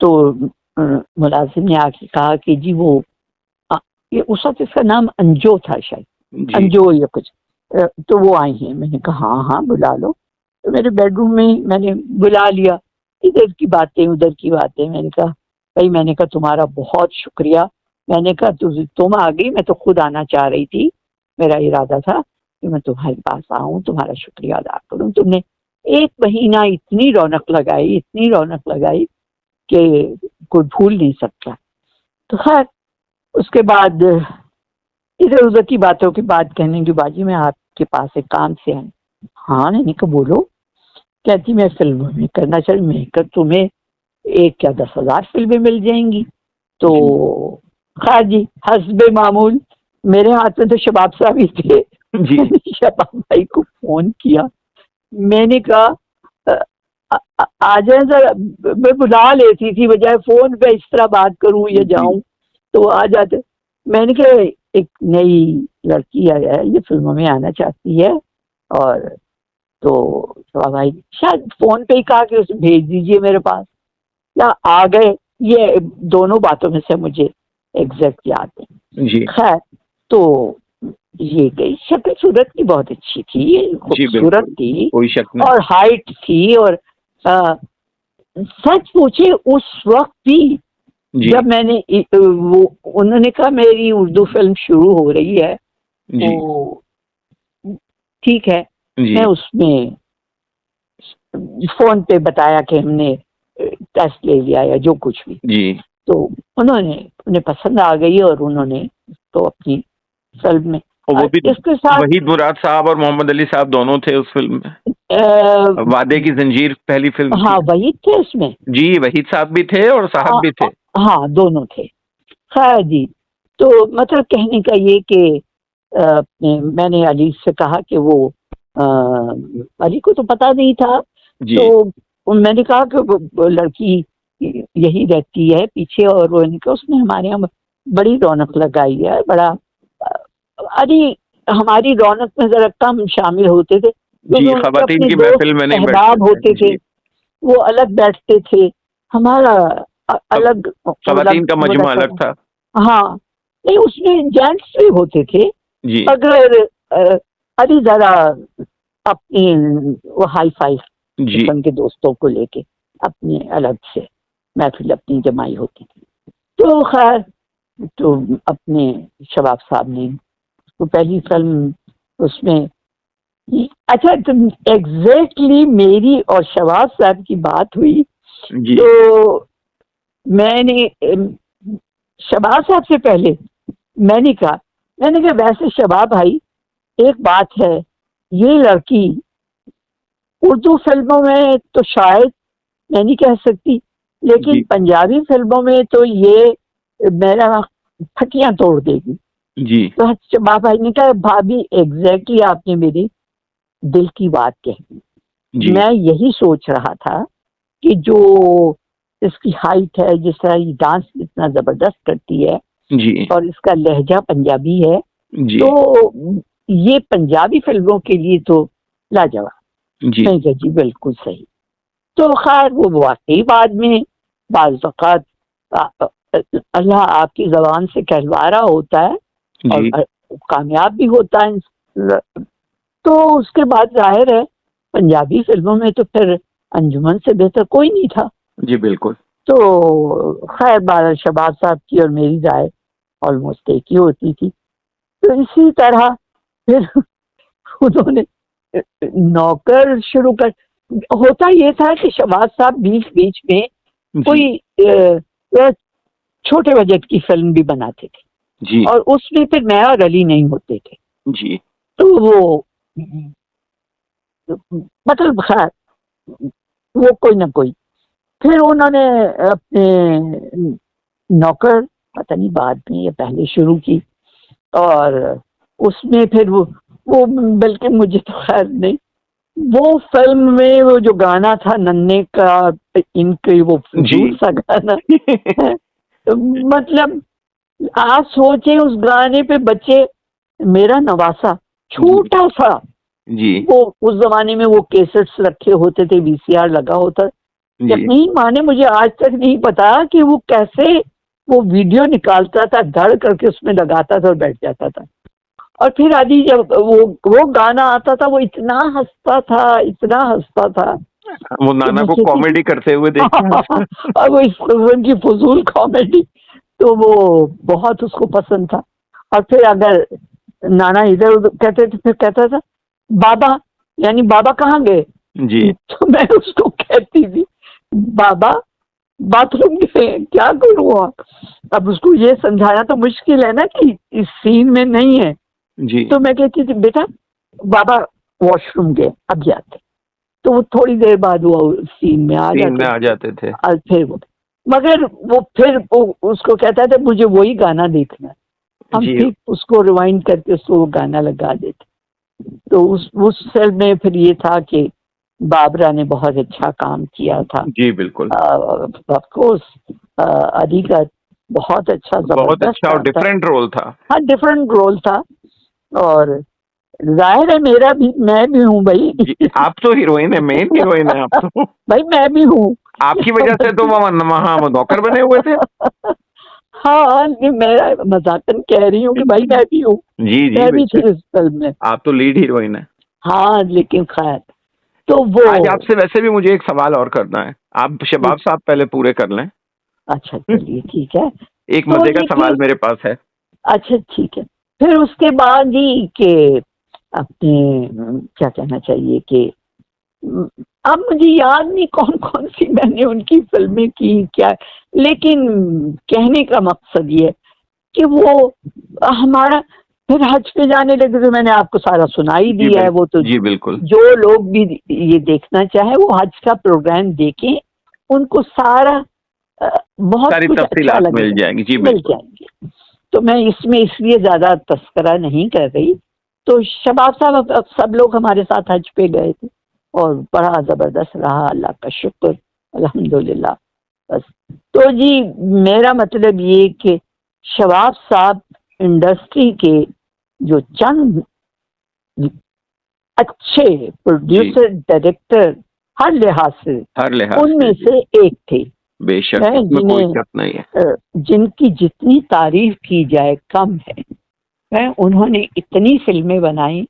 तो मुलाजिम ने आके कहा कि जी वो ये उस वक्त इसका नाम अंजो था शायद, जी अंजो या कुछ। तो वो आई हैं। मैंने कहा हाँ हाँ बुला लो। तो मेरे बेडरूम में ही मैंने बुला लिया, इधर की बातें उधर की बातें। मैंने कहा भाई, मैंने कहा तुम्हारा बहुत शुक्रिया, मैंने कहा तुम आ गई, मैं तो खुद आना चाह रही थी, मेरा इरादा था। कि मैं तुम्हारे पास आऊं, तुम्हारा शुक्रिया अदा करूं। तुमने 1 महीना इतनी रौनक लगाई कि कोई भूल नहीं सकता। तो खैर उसके बाद इधर उधर की बातों की बात कहने की, बाजी मैं आपके पास एक काम से आई। हाँ, मैंने कहा बोलो। कहती मैं फिल्म में करना चाहिए। मैं कर तुम्हें 1 क्या 10,000 फिल्में मिल जाएंगी। तो खैर जी, हस्बे मामूल मेरे हाथ में तो शबाब साहब ही थे। मैंने शबाब भाई को फोन किया, मैंने कहा आ जाए जरा। मैं बुला लेती थी, बजाय फोन पे इस तरह बात करूं या जाऊं तो आ जाते। मैंने कहा एक नई लड़की है, ये फिल्मों में आना चाहती है। और तो शबाब भाई शायद फोन पे ही कहा कि उसे भेज दीजिए मेरे पास, या आ गए। ये दोनों बातों में से मुझे एग्जैक्ट याद है। खैर तो ये गई, शक्ल सूरत की बहुत अच्छी थी, खूबसूरत थी, कोई शक नहीं। और हाइट थी। और सच पूछे उस वक्त भी जब मैंने वो उन्होंने कहा मेरी उर्दू फिल्म शुरू हो रही है, तो ठीक है, मैं उसमें फोन पे बताया कि हमने टेस्ट ले लिया या जो कुछ भी। तो उन्हें पसंद आ गई और उन्होंने तो अपनी फिल्म में, वो भी इसके साथ वहीद मुराद साहब और मोहम्मद अली साहब दोनों थे उस फिल्म में। वादे की जंजीर पहली फिल्म। हाँ, वहीद थे उसमें। जी, वहीद साहब भी थे और साहब भी थे। हाँ, दोनों थे। खैर जी, तो मतलब कहने का ये कि मैंने अली से कहा कि वो अली को तो पता नहीं था। तो मैंने कहा कि लड़की यही रहती है पीछे, और उसने हमारे यहाँ बड़ी रौनक लगाई है। बड़ा अरे हमारी रौनक में जरा कम शामिल होते थे, खवातीन की महफिल में नहीं अहबाब होते थे, वो अलग बैठते थे, हमारा अलग, खवातीन का मजमा अलग था। हाँ, नहीं उसमें जेंट्स भी होते थे, मगर अरे जरा अपनी वो हाई फाई किस्म के दोस्तों को लेके अपने अलग से महफिल अपनी जमाई होती थी। तो खैर तो अपने शबाब साहब ने तो पहली फिल्म उसमें, अच्छा तुम एग्जैक्टली मेरी और शबाब साहब की बात हुई तो मैंने शबाब साहब से पहले मैंने कहा वैसे शबाब भाई एक बात है, ये लड़की उर्दू फिल्मों में तो शायद मैं नहीं कह सकती, लेकिन पंजाबी फिल्मों में तो ये मेरा फटियां तोड़ देगी। तो शबाब भाई ने कहा भाभी एग्जैक्टली आपने मेरे दिल की बात कही। मैं यही सोच रहा था कि जो इसकी हाइट है, जिस तरह ये डांस इतना जबरदस्त करती है और इसका लहजा पंजाबी है, तो ये पंजाबी फिल्मों के लिए तो लाजवाब। नहीं जी, बिल्कुल सही। तो खैर वो वाकई बाद में बाज़ औक़ात अल्लाह आपकी ज़बान से कहलवा रहा होता है और कामयाब भी होता है। तो उसके बाद जाहिर है पंजाबी फिल्मों में तो फिर अंजुमन से बेहतर कोई नहीं था। जी बिल्कुल। तो खैर शबाब साहब की और मेरी राय ऑलमोस्ट एक ही होती थी। तो इसी तरह फिर उन्होंने नौकर शुरू कर, होता ये था कि शबाब साहब बीच बीच में कोई छोटे बजट की फिल्म भी बनाते थे और उसमें फिर मैं और अली नहीं होते थे। तो वो मतलब खैर वो कोई ना कोई, फिर उन्होंने अपने नौकर पता नहीं बाद में या पहले शुरू की, और उसमें फिर वो बल्कि मुझे तो खैर नहीं, वो फिल्म में वो जो गाना था नन्हे का, इनके वो फजूल सा गाना मतलब आप सोचे उस गाने पे बच्चे, मेरा नवासा छोटा सा, वो उस जमाने में वो कैसेट्स रखे होते थे, वीसीआर लगा होता, जब नहीं माने मुझे आज तक नहीं पता कि वो कैसे वो वीडियो निकालता था, धड़ करके उसमें लगाता था और बैठ जाता था। और फिर आदि जब वो गाना आता था वो इतना हंसता था वो नाना को कॉमेडी करते हुए देखा और वो इस फिल्म की फजूल कॉमेडी, तो वो बहुत उसको पसंद था। और फिर अगर नाना इधर उधर कहते थे, फिर कहता था बाबा, यानी बाबा कहाँ गए जी तो मैं उसको कहती थी बाबा बाथरूम गए, क्या करूँ। अब उसको ये समझाना तो मुश्किल है ना कि इस सीन में नहीं है, जी तो मैं कहती थी बेटा बाबा वॉशरूम गए अब जाते, तो वो थोड़ी देर बाद वो सीन में आ सीन में जाते आ जाते थे। और फिर वो, मगर वो फिर वो उसको कहता था मुझे वही गाना देखना है, हम जी ठीक उसको रिवाइंड करके उसको वो गाना लगा देते। तो उस फिल्म में फिर ये था कि बाबरा ने बहुत अच्छा काम किया था। जी बिल्कुल, ऑफ कोर्स अली का बहुत अच्छा बहुत जबरदस्त अच्छा और काम था। डिफरेंट रोल था। हाँ डिफरेंट रोल था, और जाहिर है मेरा भी, मैं भी हूँ भाई जी, आप तो हीरोइन है, मेन हीरोइन है आप तो। भाई मैं भी हूँ आपकी वजह से तो वो वहाँ वो नौकर बने हुए थे। हाँ ये मैं मजाकन कह रही हूँ कि भाई मैं भी हूँ, जी जी मैं भी थी बेशक, इस फिल्म में। आप तो लीड हीरोइन है। हाँ लेकिन खैर, तो वो आज आपसे वैसे भी मुझे एक सवाल और करना है, आप शबाब साहब पहले पूरे कर लें। अच्छा चलिए ठीक है। एक तो मजे का देखिए, सवाल मेरे पास है। अच्छा ठीक है, फिर उसके बाद ही के अपने क्या कहना चाहिए कि अब मुझे याद नहीं कौन कौन सी मैंने उनकी फिल्में की क्या, लेकिन कहने का मकसद ये है कि वो हमारा फिर हज पे जाने लगे, तो मैंने आपको सारा सुना ही जी दिया है। वो तो जी बिल्कुल, जो लोग भी ये देखना चाहे वो हज का प्रोग्राम देखें, उनको सारा बहुत सारी कुछ अच्छा तफसीलात मिल लगेगा, जाएंगी। जी मिल बिल्कुल। जाएंगे। तो मैं इसमें इसलिए ज्यादा तस्करा नहीं कर रही। तो शबाब साहब अब सब लोग हमारे साथ हज पे गए थे और बड़ा जबरदस्त रहा, अल्लाह का शुक्र, अल्हम्दुलिल्लाह। बस तो जी मेरा मतलब ये कि शबाब साहब इंडस्ट्री के जो चंद अच्छे प्रोड्यूसर डायरेक्टर हर लिहाज से हर लिहाज उनमें से जी, से एक थे। बेशक मैं इसमें कोई जिन्हें शक नहीं है। जिनकी जितनी तारीफ की जाए कम है। उन्होंने इतनी फिल्में बनाई,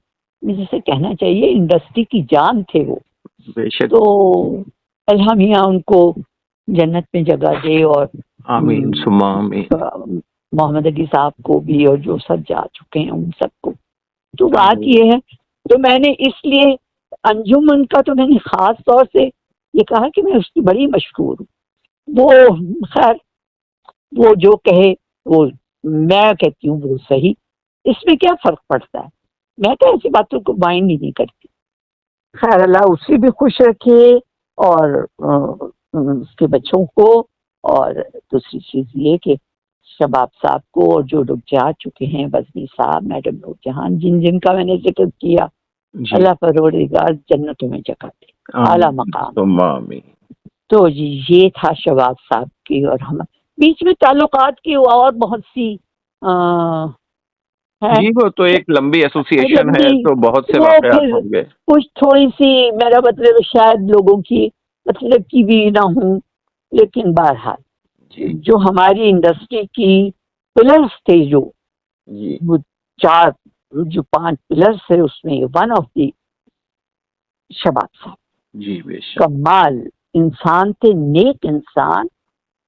जिसे कहना चाहिए इंडस्ट्री की जान थे वो। बेशक। तो अल्लाह मियाँ उनको जन्नत में जगह दे, और आमीन सुम्मा आमीन। मोहम्मद अली साहब को भी, और जो सब जा चुके हैं उन सबको। तो बात आमीन। ये है, तो मैंने इसलिए अंजुमन का तो मैंने खास तौर से ये कहा कि मैं उसकी बड़ी मशहूर हूँ। वो खैर वो जो कहे वो मैं कहती हूँ वो सही, इसमें क्या फर्क पड़ता है, मैं तो ऐसी बातों को माइंड ही नहीं करती। खैर अल्लाह उसे भी खुश रखे, और उसके बच्चों को। और दूसरी चीज ये कि शबाब साहब को, और जो लोग जा चुके हैं, वज़नी साहब, मैडम नूरजहान, जिनका मैंने जिक्र किया, जी अल्लाह परवरदिगार जन्नतों में जगह दे, आला आमीन मकाम। सुम्मा आमीन। तो जी ये था शबाब साहब की, और हम बीच में ताल्लुकात की और बहुत सी है, जी वो तो एक लंबी एसोसिएशन है, लंबी, तो बहुत से वो वाकयात फिर होंगे। कुछ थोड़ी सी मेरा मतलब शायद लोगों की मतलब की भी ना हूँ, लेकिन बहरहाल जी जो हमारी इंडस्ट्री की पिलर्स थे, जो जी वो चार जो पांच पिलर्स है, उसमें वन ऑफ द शबाब साहब जी बेशक। कमाल इंसान थे, नेक इंसान।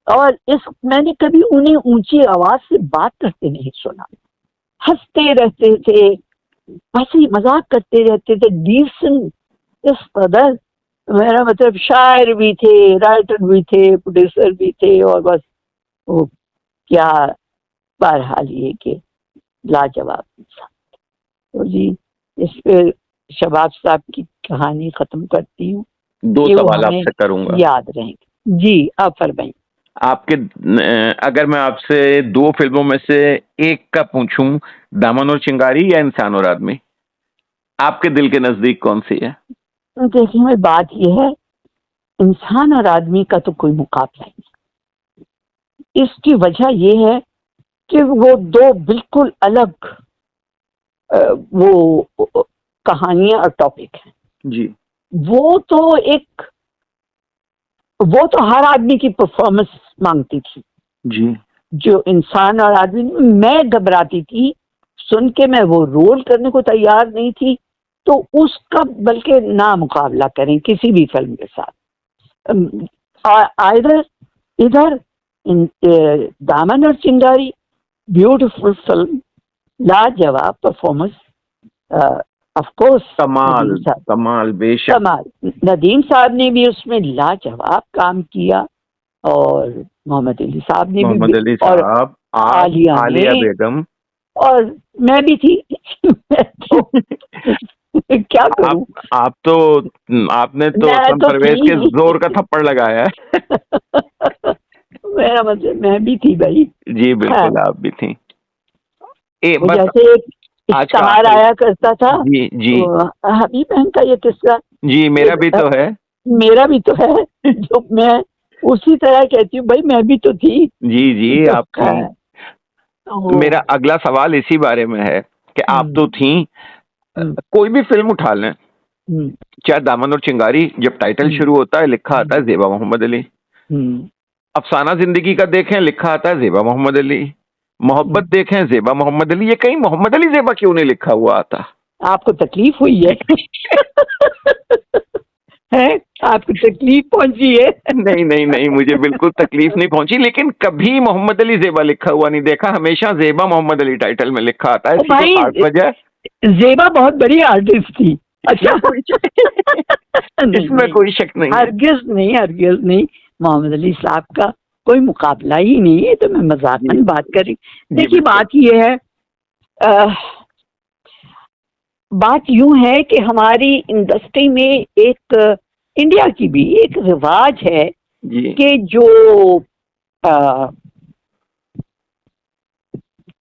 और इस मैंने कभी उन्हें ऊंची आवाज से बात करते नहीं सुना, हंसते रहते थे, हंसी मजाक करते रहते थे, डिसेंट इस कदर। मेरा मतलब शायर भी थे, राइटर भी थे, प्रोड्यूसर भी थे, और बस वो क्या, बहरहाल ये कि लाजवाब इंसान। तो जी इस पे शबाब साहब की कहानी खत्म करती हूँ, दो कि वो सवाल हमें आपसे करूंगा। याद रहेंगे। जी आप फरमाइए। आपके अगर मैं आपसे दो फिल्मों में से एक का पूछूं, दामन और चिंगारी या इंसान और आदमी, आपके दिल के नजदीक कौन सी है? तो देखिए बात यह है, इंसान और आदमी का तो कोई मुकाबला नहीं। इसकी वजह यह है कि वो दो बिल्कुल अलग वो कहानियां और टॉपिक हैं। जी वो तो एक, वो तो हर आदमी की परफॉर्मेंस मांगती थी। जी जो इंसान और आदमी, मैं घबराती थी सुन के, मैं वो रोल करने को तैयार नहीं थी। तो उसका बल्कि ना मुकाबला करें किसी भी फिल्म के साथ। आइदर इधर दामन और चिंगारी ब्यूटीफुल फिल्म, लाजवाब परफॉर्मेंस, ऑफ कोर्स। कमाल कमाल बेशक। कमाल। नदीम साहब ने भी उसमें लाजवाब काम किया, और मोहम्मद अली साहब ने मोहम्मद भी, अली और साहब, आलिया आलिया ने, बेगम, और मैं भी थी। मैं तो क्या करूं। आप तो, आपने तो मैं असलम तो परवेज के थी। जोर का थप्पड़ लगाया है। मेरा मतलब मैं भी थी भाई। जी हाँ, बिल्कुल, आप भी थी। वो बस जैसे एक आज का इश्तहार आखिरी। आया करता था, जी जी। हबीब बहन का ये किस्सा, जी मेरा भी तो है। मेरा भी तो है। जो मैं उसी तरह कहती हूँ भाई, मैं भी तो थी। जी जी तो आप थी। मेरा वो अगला सवाल इसी बारे में है कि आप हम्म, तो थी। हम्म, कोई भी फिल्म उठा लें, हम्म, चाहे दामन और चिंगारी, जब टाइटल हम्म, शुरू होता है लिखा आता है हम्म, जेबा मोहम्मद अली। हम्म, अफसाना जिंदगी का देखें, लिखा आता है जेबा मोहम्मद अली। मोहब्बत हम्म। देखें, जेबा मोहम्मद अली। ये कहीं मोहम्मद अली जेबा क्यों नहीं लिखा हुआ आता? आपको तकलीफ हुई है? हैं? आपको तकलीफ पहुंची है? नहीं नहीं नहीं, मुझे बिल्कुल तकलीफ नहीं पहुंची, लेकिन कभी मोहम्मद अली जेबा लिखा हुआ नहीं देखा। हमेशा जेबा मोहम्मद अली टाइटल में लिखा आता है। ओ इसकी कोई भाई, खास वजह? जेबा बहुत बड़ी आर्टिस्ट थी। इसमें अच्छा। कोई नहीं इसमें नहीं, कोई शक नहीं है। हरगिज नहीं, हरगिज नहीं। मोहम्मद अली साहब का कोई मुकाबला ही नहीं है, तो मैं जी मजाकन बात कर रही। जी देखिए, बिल्कुल। बात ये है, अह, बात यूं है कि हमारी इंडस्ट्री में एक, इंडिया की भी एक रिवाज है जी कि जो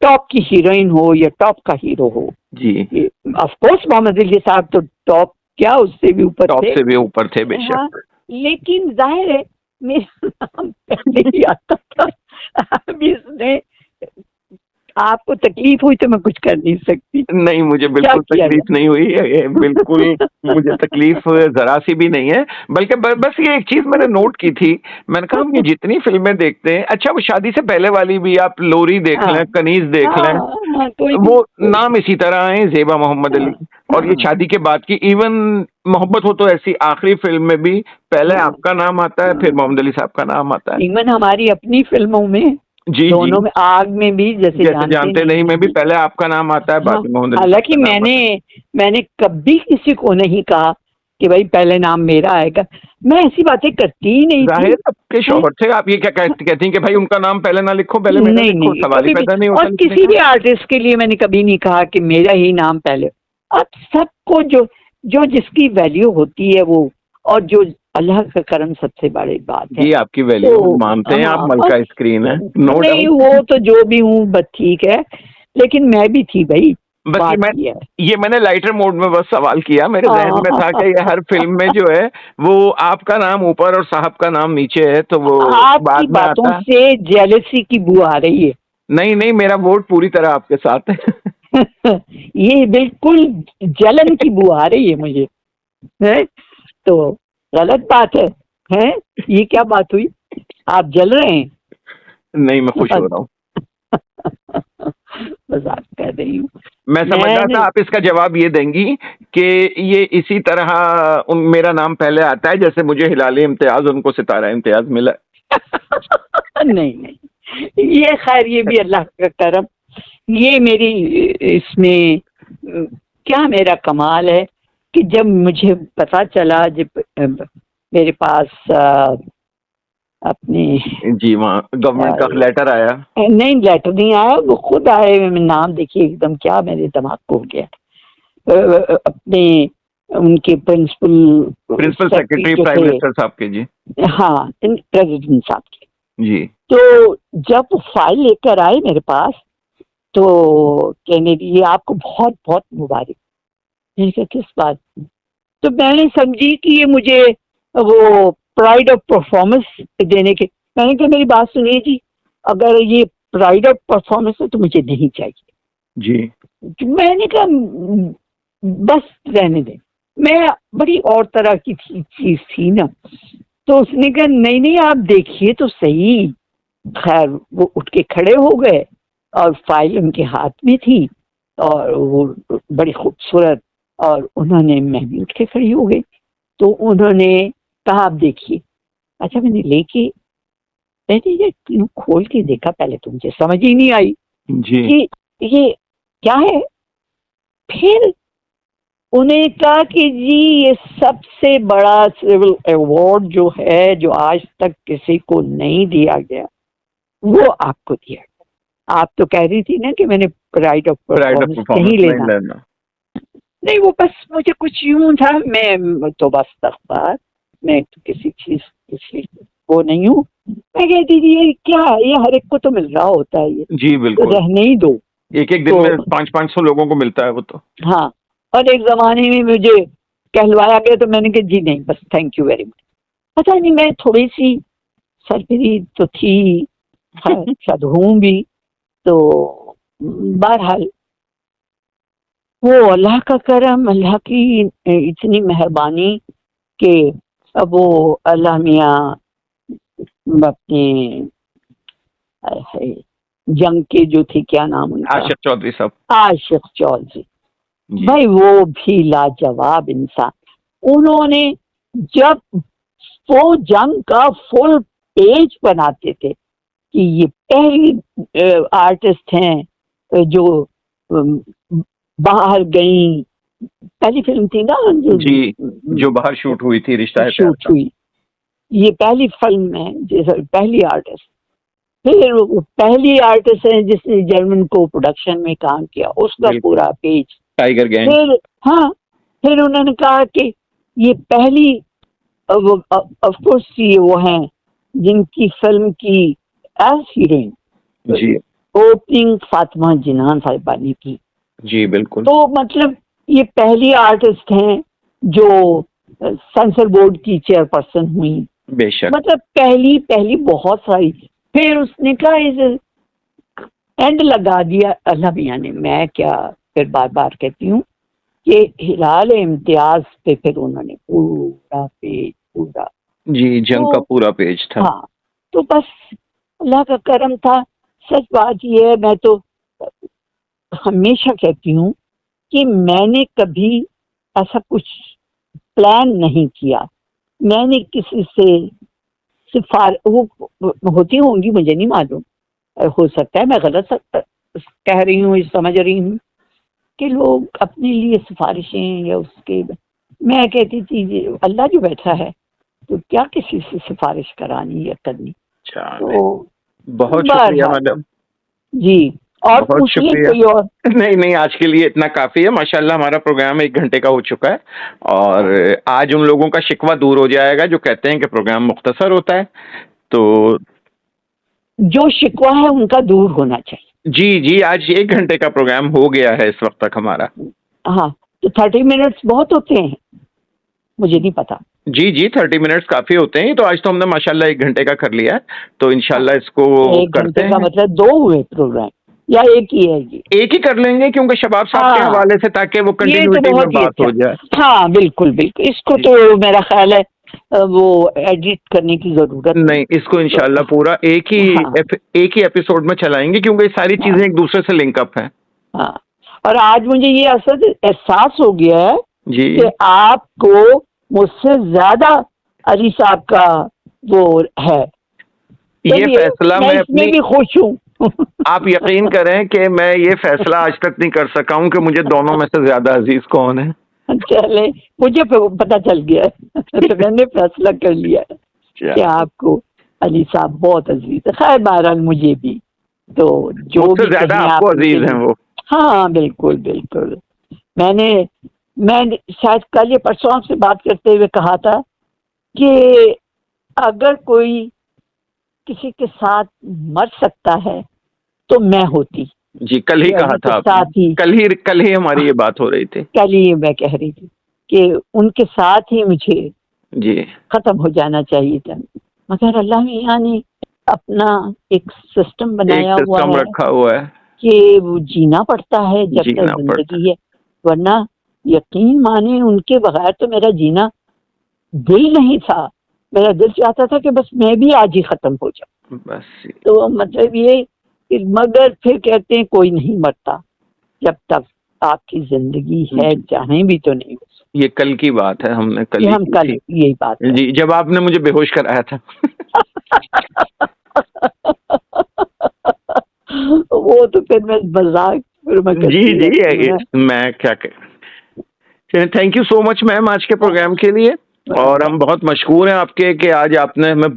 टॉप की हीरोइन हो या टॉप का हीरो हो, जी। ऑफ कोर्स मोहम्मद अली साहब तो टॉप, क्या उससे भी ऊपर टॉप थे। से भी ऊपर थे हाँ, बेशक। लेकिन जाहिर है मेरा नाम पहले ही आता था। अब इसने, आपको तकलीफ हुई तो मैं कुछ कर नहीं सकती। नहीं, मुझे क्या बिल्कुल किया तकलीफ नहीं हुई है, ये बिल्कुल मुझे जाए। तकलीफ जरा सी भी नहीं है। बल्कि बस ये एक चीज मैंने नोट की थी। मैंने कहा हम ये जितनी फिल्में देखते हैं, अच्छा वो शादी से पहले वाली भी, आप लोरी देख हाँ, लें, कनीज देख हाँ, लें, हाँ, कोई भी, वो कोई नाम भी। इसी तरह है, जेबा मोहम्मद हाँ, अली। और ये हाँ, शादी के बाद की इवन मोहब्बत हो तो ऐसी आखिरी फिल्म में भी पहले हाँ, आपका नाम आता है, फिर हाँ। मोहम्मद अली साहब का नाम आता है। इवन हमारी अपनी फिल्मों में, जी जी। दोनों में, आग में भी, जैसे जैसे जानते जानते नहीं नहीं में भी नहीं। पहले आपका नाम आता है, हाँ, बाद में मोहम्मद अली साहब हालांकि का नाम मैंने आता है। मैंने कभी किसी को नहीं कहा कि भाई पहले नाम मेरा आएगा। मैं ऐसी बातें करती ही नहीं थी। जाहिर आपके हैं? शौहर थे, आप ये क्या कहती हैं कि भाई उनका नाम पहले ना लिखो, पहले मेरा नहीं लिखो? नहीं, सवाल ही कभी भी। पैदा नहीं और होता लिखने किसी का। भी आर्टिस्ट के लिए मैंने कभी नहीं कहा कि मेरा ही नाम पहले। अब सबको जो जो जिसकी वैल्यू होती है वो, और जो अल्लाह का करम सबसे बड़ी बात है। जी आपकी वैल्यू तो मानते हैं आप, हाँ, मलका बस। स्क्रीन है, नो नहीं, डाउट। वो तो जो भी हूँ बस ठीक है, लेकिन मैं भी थी भाई। बस बात ये है। ये मैंने लाइटर मोड में बस सवाल किया, मेरे जहन में था कि ये हर फिल्म में जो है वो आपका नाम ऊपर और साहब का नाम नीचे है, तो वो आपकी बाद में बातों आता है। से जेलसी की बू आ रही है। नहीं नहीं, मेरा वोट पूरी तरह आपके साथ है। ये बिल्कुल जलन की बू आ रही है मुझे। है तो गलत बात है। हैं? ये क्या बात हुई? आप जल रहे हैं? नहीं, मैं खुश हो रहा हूँ। मजाक कर रही हूँ। मैं समझ रहा था मैंने आप इसका जवाब ये देंगी कि ये इसी तरह मेरा नाम पहले आता है, जैसे मुझे हिलाल इम्तियाज, उनको सितारा इम्तियाज मिला। नहीं नहीं, ये खैर, ये भी अल्लाह का करम। ये मेरी, इसमें क्या मेरा कमाल है कि जब मुझे पता चला, जब मेरे पास अपने, जी, वहाँ गवर्नमेंट का लेटर आया। नहीं, लेटर नहीं आया, वो खुद आए। नाम देखिए एकदम क्या मेरे दिमाग को हो गया। अपने उनके प्रिंसिपल सेक्रेटरी जो प्राइम थे, मिनिस्टर साहब के। जी हाँ, प्रेसिडेंट साहब के। जी। तो जब वो फाइल लेकर आए मेरे पास, तो कहने लगी आपको बहुत बहुत मुबारक। मैंने कहा किस बात की? तो मैंने समझी कि ये मुझे वो प्राइड ऑफ परफॉर्मेंस देने के। मैंने कहा मेरी बात सुनिए जी, अगर ये प्राइड ऑफ परफॉर्मेंस है तो मुझे नहीं चाहिए। जी तो मैंने कहा बस रहने दें, मैं बड़ी और तरह की चीज थी ना। तो उसने कहा नहीं नहीं, आप देखिए तो सही। खैर वो उठ के खड़े हो गए, और फाइल उनके हाथ में थी, और वो बड़ी खूबसूरत, और उन्होंने, मैं भी उठ के खड़ी हो गई। तो उन्होंने कहा आप देखिए। अच्छा, मैंने लेके, मैंने ये क्यों खोल के देखा, पहले तो मुझे समझ ही नहीं आई जी। कि ये क्या है? फिर उन्हें कहा कि जी ये सबसे बड़ा सिविल अवार्ड जो है, जो आज तक किसी को नहीं दिया गया, वो आपको दिया गया। आप तो कह रही थी ना कि मैंने प्राइड ऑफ परफॉर्मेंस नहीं लेना। नहीं, वो बस मुझे कुछ यूं था, मैं तो बस अखबार, मैं तो किसी चीज वो नहीं हूँ। मैं कहती थी ये क्या, ये हर एक को तो मिल रहा होता है, ये जी बिल्कुल, तो रहने ही दो। एक एक दिन में 500-500 लोगों को मिलता है वो तो। हाँ, और एक जमाने में मुझे कहलवाया गया तो मैंने कहा जी नहीं, बस थैंक यू वेरी मच। पता नहीं, मैं थोड़ी सी सरपरी तो थी, शायद हूँ भी, तो बहरहाल वो अल्लाह का करम, अल्लाह की इतनी मेहरबानी कि अब वो अल्लाह मियाँ अपने जंग के जो थे, क्या नाम उनका, आशिक चौधरी साहब, आशिक चौधरी भाई, वो भी लाजवाब इंसान। उन्होंने जब वो जंग का फुल पेज बनाते थे कि ये पहली आर्टिस्ट हैं जो बाहर गई, पहली फिल्म थी ना जी, जो बाहर शूट हुई थी, रिश्ता है शूट हुई, ये पहली फिल्म है जैसे पहली आर्टिस्ट। फिर पहली आर्टिस्ट है जिसने जर्मन को प्रोडक्शन में काम किया, उसका पूरा पेज, टाइगर गैंग। फिर हाँ, फिर उन्होंने कहा कि ये पहली, ऑफ कोर्स ये वो हैं जिनकी फिल्म की एज हीरोइन जी ओपनिंग फातिमा जिनान साहिबा ने की। जी बिल्कुल। तो मतलब ये पहली आर्टिस्ट हैं जो सेंसर बोर्ड की चेयरपर्सन हुई, बेशक, मतलब पहली बहुत सारी। फिर उसने कहा इस एंड लगा दिया अल्लाह मियां ने। मैं क्या फिर बार बार कहती हूँ कि हिलाल इम्तियाज पे फिर उन्होंने पूरा पेज, पूरा जी जंग का पूरा पेज था। हाँ, तो बस अल्लाह का करम था। सच बात ये है, मैं तो हमेशा कहती हूँ कि मैंने कभी ऐसा कुछ प्लान नहीं किया। मैंने किसी से वो होती होंगी, मुझे नहीं मालूम, हो सकता है मैं गलत कह रही हूँ, समझ रही हूँ कि लोग अपने लिए सिफारिशें या उसके, मैं कहती थी अल्लाह जो बैठा है तो क्या किसी से सिफारिश करानी या करनी। तो बहुत शुक्रिया मैडम जी, और बहुत शुक्रिया। कोई और? नहीं, आज के लिए इतना काफी है। माशाल्लाह हमारा प्रोग्राम 1 घंटे का हो चुका है और आज उन लोगों का शिकवा दूर हो जाएगा जो कहते हैं कि प्रोग्राम मुख्तसर होता है। तो जो शिकवा है उनका दूर होना चाहिए। जी, आज 1 घंटे का प्रोग्राम हो गया है इस वक्त तक हमारा। हाँ, तो 30 मिनट्स बहुत होते हैं, मुझे नहीं पता। जी 30 मिनट्स काफी होते हैं। तो आज तो हमने माशाल्लाह 1 घंटे का कर लिया है, तो इंशाल्लाह इसको 1 घंटे का मतलब 2 हुए प्रोग्राम या एक ही है? जी एक ही कर लेंगे क्योंकि शबाब साहब के हवाले से, ताकि वो कंटिन्यूटी में बात हो जाए। हाँ बिल्कुल, इसको तो मेरा ख्याल है वो एडिट करने की जरूरत नहीं, इसको इंशाल्लाह पूरा एक ही एपिसोड में चलाएंगे क्योंकि सारी चीजें एक दूसरे से लिंकअप हैं। हाँ, और आज मुझे ये एहसास हो गया है जी कि आपको मुझसे ज्यादा अली साहब का वो है। ये फैसला मैं इसमें भी खुश हूँ। आप यकीन करें कि मैं ये फैसला आज तक नहीं कर सका हूँ कि मुझे दोनों में से ज्यादा अजीज कौन है। चले, मुझे पता चल गया है। तो मैंने फैसला कर लिया कि आपको अली साहब बहुत अजीज है। खैर बहरहाल मुझे भी, तो जो भी ज्यादा आपको अजीज हैं वो। हाँ बिल्कुल। मैं शायद कल या परसों आपसे बात करते हुए कहा था कि अगर कोई किसी के साथ मर सकता है तो मैं होती। जी कल ही कहा था आपने, कल ही हमारी ये बात हो रही थी। कल ही मैं कह रही थी कि उनके साथ ही मुझे जी खत्म हो जाना चाहिए था, मगर अल्लाह मियां ने अपना एक सिस्टम बनाया हुआ है, रखा हुआ है कि वो जीना पड़ता है जब तक जिंदगी है, वरना यकीन माने उनके बगैर तो मेरा जीना दिल नहीं था। मेरा दिल चाहता था कि बस मैं भी आज ही खत्म हो जाऊं बस। तो मतलब ये, मगर फिर कहते हैं कोई नहीं मरता जब तक आपकी जिंदगी है, चाहे भी तो नहीं। ये कल की बात है, हमने कल यही बात है। जी, जब आपने मुझे बेहोश कराया था। वो तो फिर मैं मजाक शुक्र मैं जी करती रहती जी, हूँ ना। मैं क्या कह, thank you so much ma'am आज के प्रोग्राम के लिए, और हम बहुत मशहूर हैं आपके कि आज आपने हमें